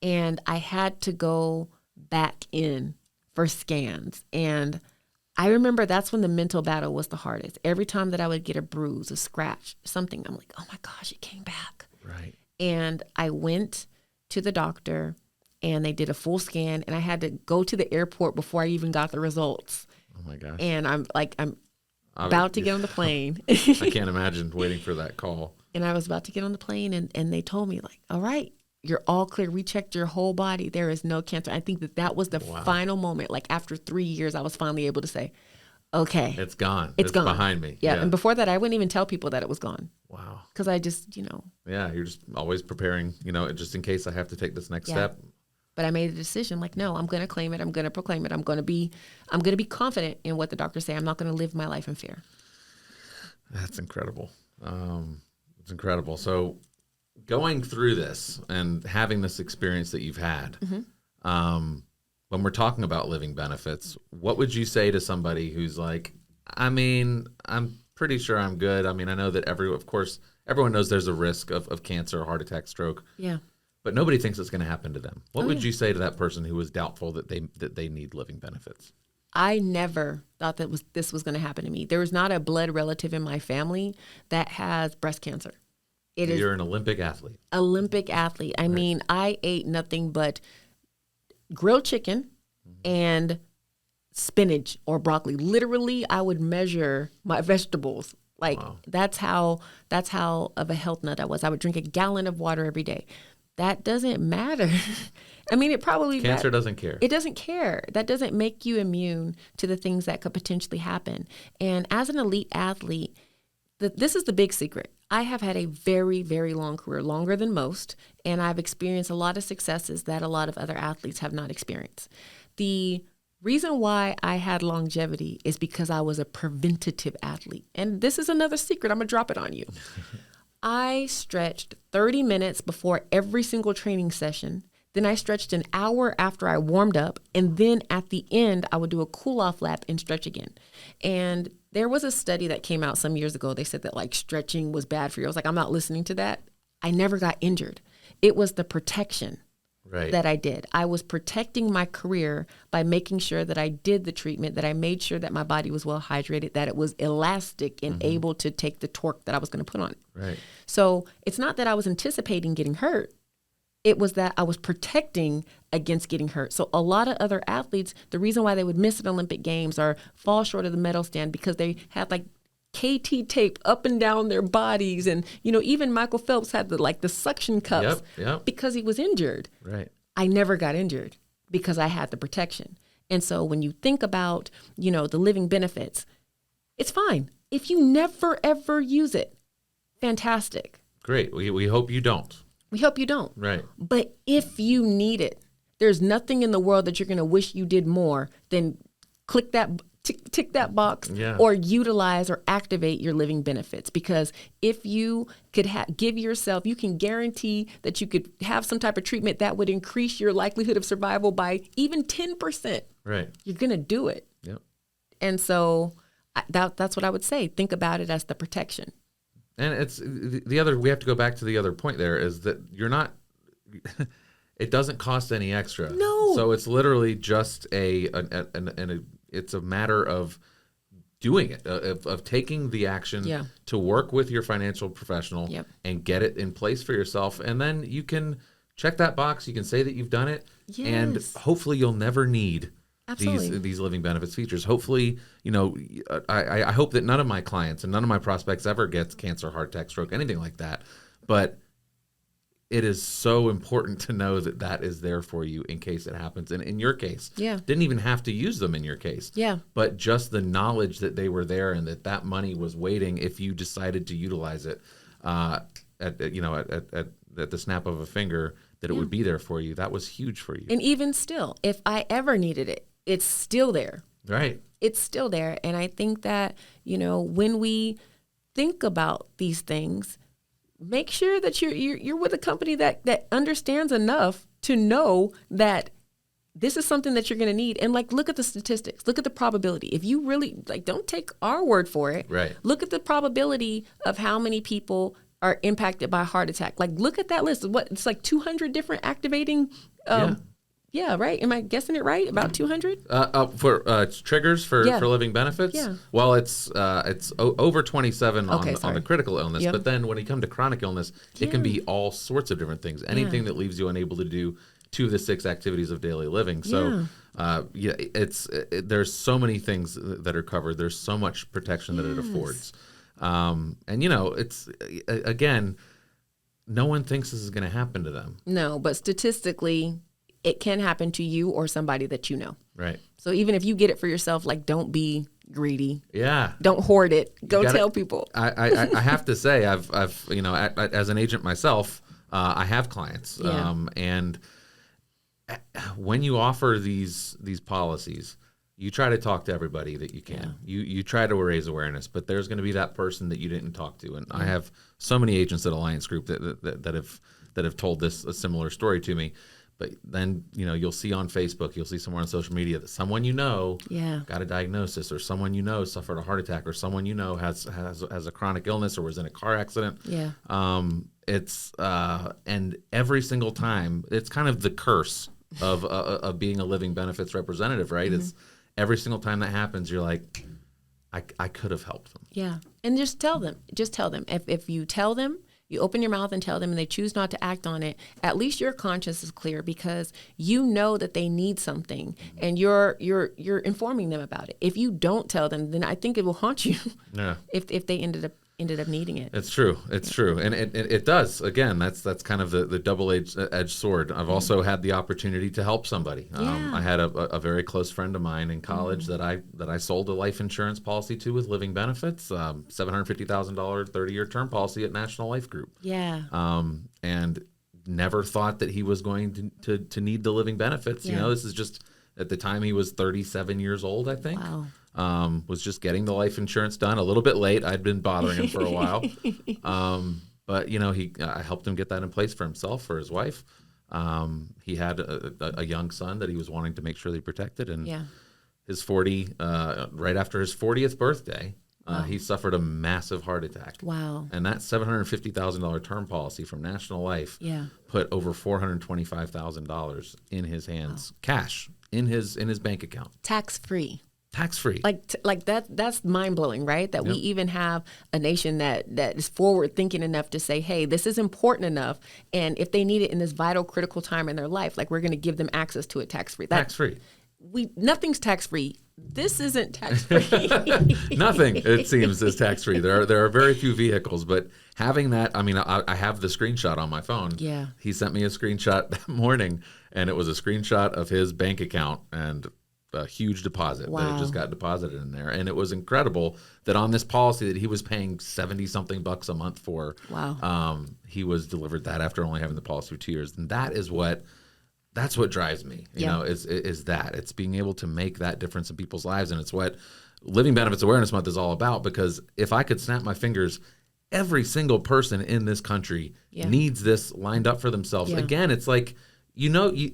And I had to go back in for scans. And I remember that's when the mental battle was the hardest. Every time that I would get a bruise, a scratch, something, I'm like, oh my gosh, it came back. Right. And I went to the doctor and they did a full scan, and I had to go to the airport before I even got the results. Oh my gosh. And I'm about to get on the plane. I can't imagine waiting for that call. And I was about to get on the plane, and they told me, like, all right, you're all clear. We checked your whole body. There is no cancer. I think that was the final moment. Like after 3 years, I was finally able to say, okay. It's gone. It's gone. Behind me. Yeah. And before that, I wouldn't even tell people that it was gone. Wow. Because I just, Yeah, you're just always preparing, just in case I have to take this next step. But I made a decision, like, no, I'm going to claim it. I'm going to proclaim it. I'm going to be confident in what the doctors say. I'm not going to live my life in fear. That's incredible. It's incredible. So going through this and having this experience that you've had, when we're talking about living benefits, what would you say to somebody who's like, I mean, I'm pretty sure I'm good. I mean, I know that everyone knows there's a risk of cancer, heart attack, stroke. Yeah. But nobody thinks it's going to happen to them. What would you say to that person who was doubtful that they need living benefits? I never thought this was going to happen to me. There is not a blood relative in my family that has breast cancer. You're an Olympic athlete. I mean, I ate nothing but grilled chicken and spinach or broccoli. Literally, I would measure my vegetables. Like that's how of a health nut I was. I would drink a gallon of water every day. That doesn't matter. I mean, it probably cancer doesn't care. It doesn't care. That doesn't make you immune to the things that could potentially happen. And as an elite athlete, this is the big secret. I have had a very, very long career, longer than most, and I've experienced a lot of successes that a lot of other athletes have not experienced. The reason why I had longevity is because I was a preventative athlete. And this is another secret. I'm going to drop it on you. I stretched 30 minutes before every single training session. Then I stretched an hour after I warmed up. And then at the end, I would do a cool-off lap and stretch again. And there was a study that came out some years ago. They said that like stretching was bad for you. I was like, I'm not listening to that. I never got injured. It was the protection that I did. I was protecting my career by making sure that I did the treatment, that I made sure that my body was well hydrated, that it was elastic and able to take the torque that I was going to put on it. Right. So it's not that I was anticipating getting hurt. It was that I was protecting against getting hurt. So a lot of other athletes, the reason why they would miss an Olympic Games or fall short of the medal stand because they had like KT tape up and down their bodies. And, even Michael Phelps had the suction cups because he was injured. Right. I never got injured because I had the protection. And so when you think about, the living benefits, it's fine. If you never, ever use it, fantastic. Great. We hope you don't. We hope you don't. Right. But if you need it, there's nothing in the world that you're going to wish you did more than tick that box or utilize or activate your living benefits. Because if you could give yourself, you can guarantee that you could have some type of treatment that would increase your likelihood of survival by even 10%. Right. You're going to do it. Yep. And so that's what I would say. Think about it as the protection. And it's we have to go back to the other point there is that you're not, it doesn't cost any extra. No. So it's literally just it's a matter of doing it, of taking the action to work with your financial professional and get it in place for yourself. And then you can check that box. You can say that you've done it. Yes. And hopefully you'll never need these living benefits features. Hopefully, I hope that none of my clients and none of my prospects ever gets cancer, heart attack, stroke, anything like that. But it is so important to know that is there for you in case it happens. And in your case, didn't even have to use them in your case. Yeah. But just the knowledge that they were there and that money was waiting if you decided to utilize it at the snap of a finger that it would be there for you, that was huge for you. And even still, if I ever needed it, it's still there. Right. It's still there. And I think that, when we think about these things, make sure that you're with a company that understands enough to know that this is something that you're going to need. And look at the statistics, look at the probability. If you really don't take our word for it, right. Look at the probability of how many people are impacted by a heart attack. Look at that list. It's 200 different activating. Yeah, right. Am I guessing it right? About 200? For triggers for living benefits? Yeah. Well, it's over 27 on the critical illness. Yep. But then when you come to chronic illness, it can be all sorts of different things. Anything that leaves you unable to do 2 of the 6 activities of daily living. So, there's so many things that are covered. There's so much protection that it affords. And, it's, again, no one thinks this is going to happen to them. No, but statistically, it can happen to you or somebody that you know. Right. So even if you get it for yourself, don't be greedy. Yeah. Don't hoard it. Go tell people. I have to say, I've as an agent myself, I have clients. Yeah. And when you offer these policies, you try to talk to everybody that you can. You try to raise awareness, but there's going to be that person that you didn't talk to. And I have so many agents at Alliance Group that have told a similar story to me. But then, you'll see on Facebook, you'll see somewhere on social media that someone got a diagnosis, or someone suffered a heart attack, or someone has a chronic illness or was in a car accident. Yeah. And every single time, it's kind of the curse of being a living benefits representative, right? It's every single time that happens, you're like, I could have helped them. Yeah. And just tell them. If you tell them, you open your mouth and tell them, and they choose not to act on it, at least your conscience is clear, because you know that they need something, and you're informing them about it. If you don't tell them, then I think it will haunt you. Yeah. If they ended up needing it. It's true. It's true. And it does. Again, that's kind of the double-edged sword. I've also had the opportunity to help somebody. I had a very close friend of mine in college that I sold a life insurance policy to with living benefits, $750,000 30-year term policy at National Life Group. Yeah. And never thought that he was going to need the living benefits. Yeah. This is just, at the time he was 37 years old, I think. Wow. Was just getting the life insurance done a little bit late. I'd been bothering him for a while. But I helped him get that in place for himself, for his wife. He had a young son that he was wanting to make sure that he protected. And his right after his 40th birthday, he suffered a massive heart attack. Wow. And that $750,000 term policy from National Life put over $425,000 in his hands, cash in his bank account. Tax-free. Tax-free. Like that's mind-blowing, right? That we even have a nation that is forward-thinking enough to say, hey, this is important enough, and if they need it in this vital, critical time in their life, we're going to give them access to it tax-free. Tax-free. Nothing's tax-free. This isn't tax-free. Nothing, it seems, is tax-free. There are very few vehicles, but having that, I have the screenshot on my phone. Yeah. He sent me a screenshot that morning, and it was a screenshot of his bank account and a huge deposit that had just got deposited in there. And it was incredible that on this policy that he was paying $70-something a month for, he was delivered that after only having the policy for 2 years. And that's what drives me, is that it's being able to make that difference in people's lives. And it's what Living Benefits Awareness Month is all about, because if I could snap my fingers, every single person in this country needs this lined up for themselves. Again, it's like,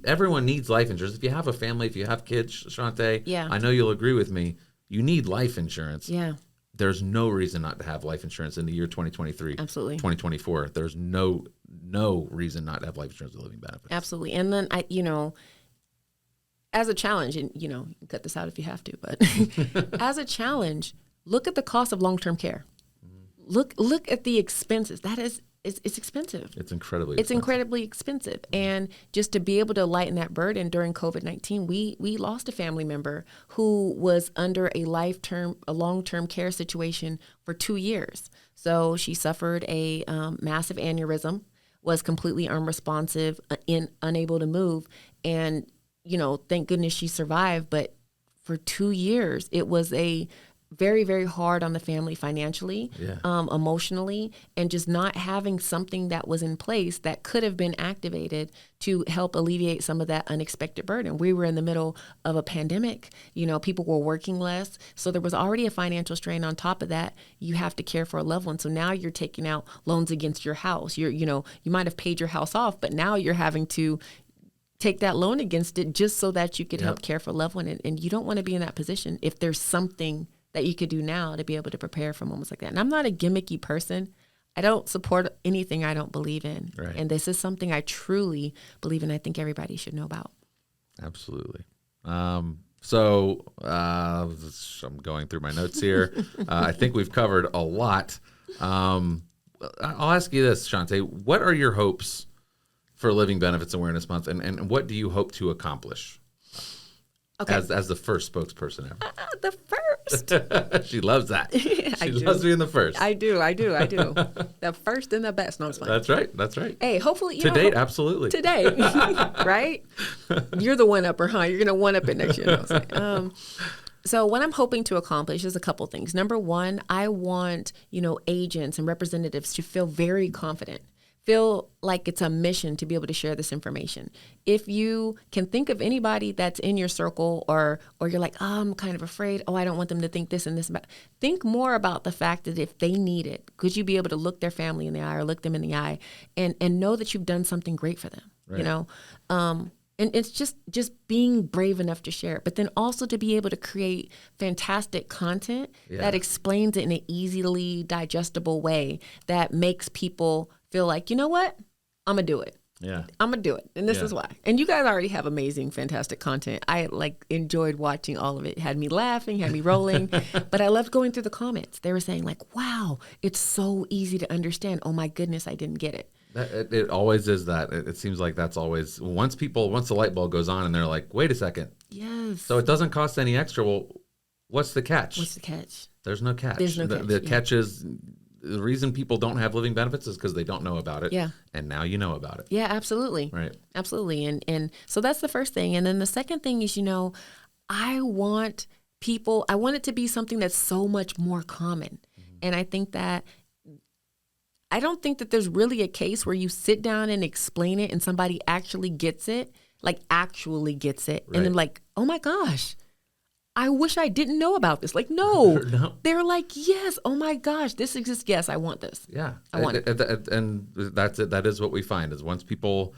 everyone needs life insurance. If you have a family, if you have kids, Chaunte, I know you'll agree with me. You need life insurance. Yeah. There's no reason not to have life insurance in the year 2023. Absolutely. 2024. There's no reason not to have life insurance with living benefits. Absolutely. And then as a challenge, and you can cut this out if you have to, but as a challenge, look at the cost of long-term care. Look at the expenses. It's expensive. It's incredibly expensive. And just to be able to lighten that burden during COVID-19, we lost a family member who was under a long-term care situation for 2 years. So she suffered a massive aneurysm, was completely unresponsive, unable to move. And, thank goodness she survived. But for 2 years, it was a very, very hard on the family financially, Yeah. emotionally, and just not having something that was in place that could have been activated to help alleviate some of that unexpected burden. We were in the middle of a pandemic. People were working less. So there was already a financial strain on top of that. You have to care for a loved one. So now you're taking out loans against your house. You might have paid your house off, but now you're having to take that loan against it just so that you could help care for a loved one. And you don't want to be in that position if there's something that you could do now to be able to prepare for moments like that. And I'm not a gimmicky person. I don't support anything I don't believe in. Right. And this is something I truly believe in. I think everybody should know about. Absolutely. So I'm going through my notes here. I think we've covered a lot. I'll ask you this, Chaunte. What are your hopes for Living Benefits Awareness Month, and what do you hope to accomplish? Okay. As the first spokesperson ever. The first. She loves that. She loves being the first. I do. The first and the best. No, it's fine. That's right. Hey, hopefully, to date, absolutely. Today, right? You're the one-upper, huh? You're going to one-up it next year. No, so what I'm hoping to accomplish is a couple things. Number one, I want, agents and representatives to feel very confident. Feel like it's a mission to be able to share this information. If you can think of anybody that's in your circle or you're like, I'm kind of afraid, I don't want them to think this and this about. Think more about the fact that if they need it, could you be able to look their family in the eye or look them in the eye and know that you've done something great for them, right. And it's just being brave enough to share it, but then also to be able to create fantastic content that explains it in an easily digestible way that makes people feel like, you know what? I'm going to do it. Yeah. I'm going to do it. And this is why. And you guys already have amazing, fantastic content. I enjoyed watching all of it. It had me laughing, had me rolling, but I loved going through the comments. They were saying like, wow, it's so easy to understand. Oh my goodness, I didn't get it. It always is that. It seems like that's always, once the light bulb goes on and they're like, wait a second. Yes. So it doesn't cost any extra. Well, what's the catch? What's the catch? There's no catch. There's no catch. The catch is, the reason people don't have living benefits is because they don't know about it. Yeah. And now you know about it. Yeah, absolutely. Right. Absolutely. And so that's the first thing. And then the second thing is, I want it to be something that's so much more common. Mm-hmm. And I don't think that there's really a case where you sit down and explain it and somebody actually gets it. Right. And then like, oh my gosh, I wish I didn't know about this. Like, no. They're like, yes, oh my gosh, this exists. Yes, I want this. Yeah. I want it. And that's it. That is what we find is once people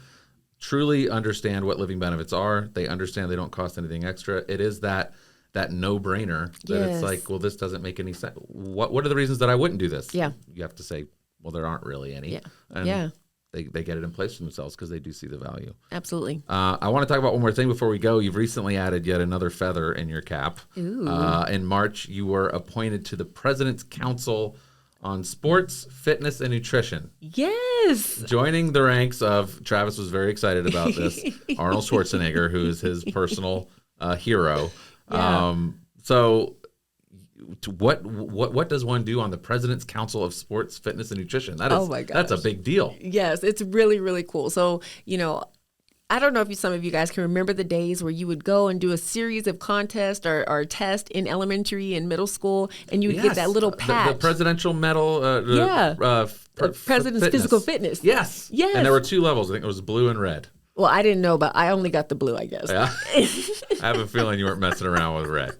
truly understand what living benefits are, they understand they don't cost anything extra. It is that no-brainer that it's like, well, this doesn't make any sense. What are the reasons that I wouldn't do this? Yeah. You have to say, well, there aren't really any. Yeah. And they get it in place for themselves because they do see the value. Absolutely. I want to talk about one more thing before we go. You've recently added yet another feather in your cap. Ooh. In March, you were appointed to the President's Council on Sports, Fitness, and Nutrition. Yes. Joining the ranks of, Travis was very excited about this, Arnold Schwarzenegger, who is his personal hero. Yeah. So what does one do on the President's Council of Sports, Fitness, and Nutrition? That is, oh my gosh. That's a big deal. Yes, it's really, really cool. So, I don't know if some of you guys can remember the days where you would go and do a series of contests or tests in elementary and middle school, and you would get that little patch. The presidential medal. President's physical fitness. Yes. Yes. And there were two levels. I think it was blue and red. Well, I didn't know, but I only got the blue, I guess. Yeah. I have a feeling you weren't messing around with red.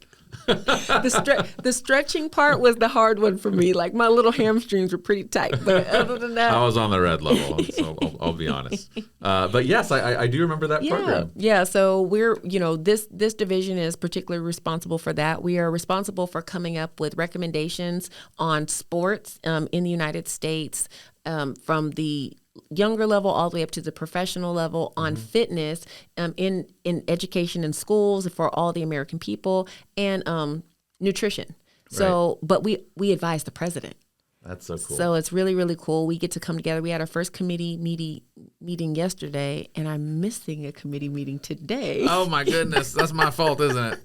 The stretching part was the hard one for me. Like my little hamstrings were pretty tight, but other than that, I was on the red level, so I'll be honest. But yes, I do remember that program. Yeah. So we're this division is particularly responsible for that. We are responsible for coming up with recommendations on sports in the United States from the younger level all the way up to the professional level on fitness in education in schools for all the American people and nutrition. So, but we advise the president. That's so cool. So it's really, really cool. We get to come together. We had our first committee meeting yesterday, and I'm missing a committee meeting today. Oh my goodness, that's my fault, isn't it?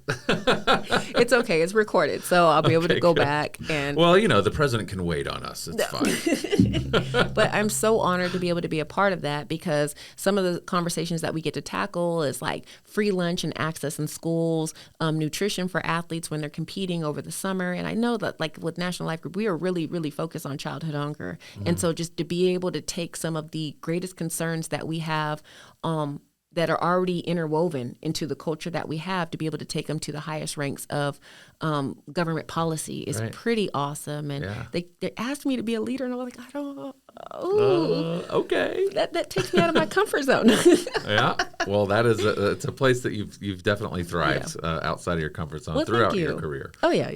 It's okay. It's recorded, so I'll be able to go back and. Well, the president can wait on us. It's fine. But I'm so honored to be able to be a part of that, because some of the conversations that we get to tackle is like free lunch and access in schools, nutrition for athletes when they're competing over the summer. And I know that like with National Life Group, we are really, really focused on childhood hunger. And so just to be able to take some of the greatest concerns that we have that are already interwoven into the culture that we have, to be able to take them to the highest ranks of government policy is pretty awesome. And they asked me to be a leader, and I was like, I don't. Okay. That takes me out of my comfort zone. Yeah. Well, it's a place that you've definitely thrived outside of your comfort zone throughout your career. Oh yeah.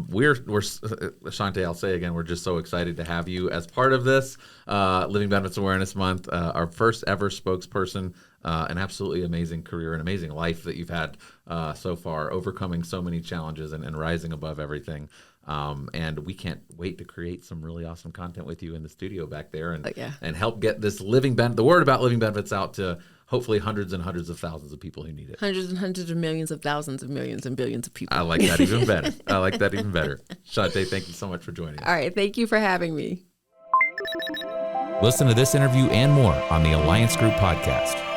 We're Chaunte, I'll say again, we're just so excited to have you as part of this Living Benefits Awareness Month, our first ever spokesperson. An absolutely amazing career, an amazing life that you've had so far, overcoming so many challenges and rising above everything. And we can't wait to create some really awesome content with you in the studio back there and help get this the word about living benefits out to hopefully hundreds and hundreds of thousands of people who need it. Hundreds and hundreds of millions of thousands of millions and billions of people. I like that even better. Chaunte, thank you so much for joining us. All right. Thank you for having me. Listen to this interview and more on the Alliance Group podcast.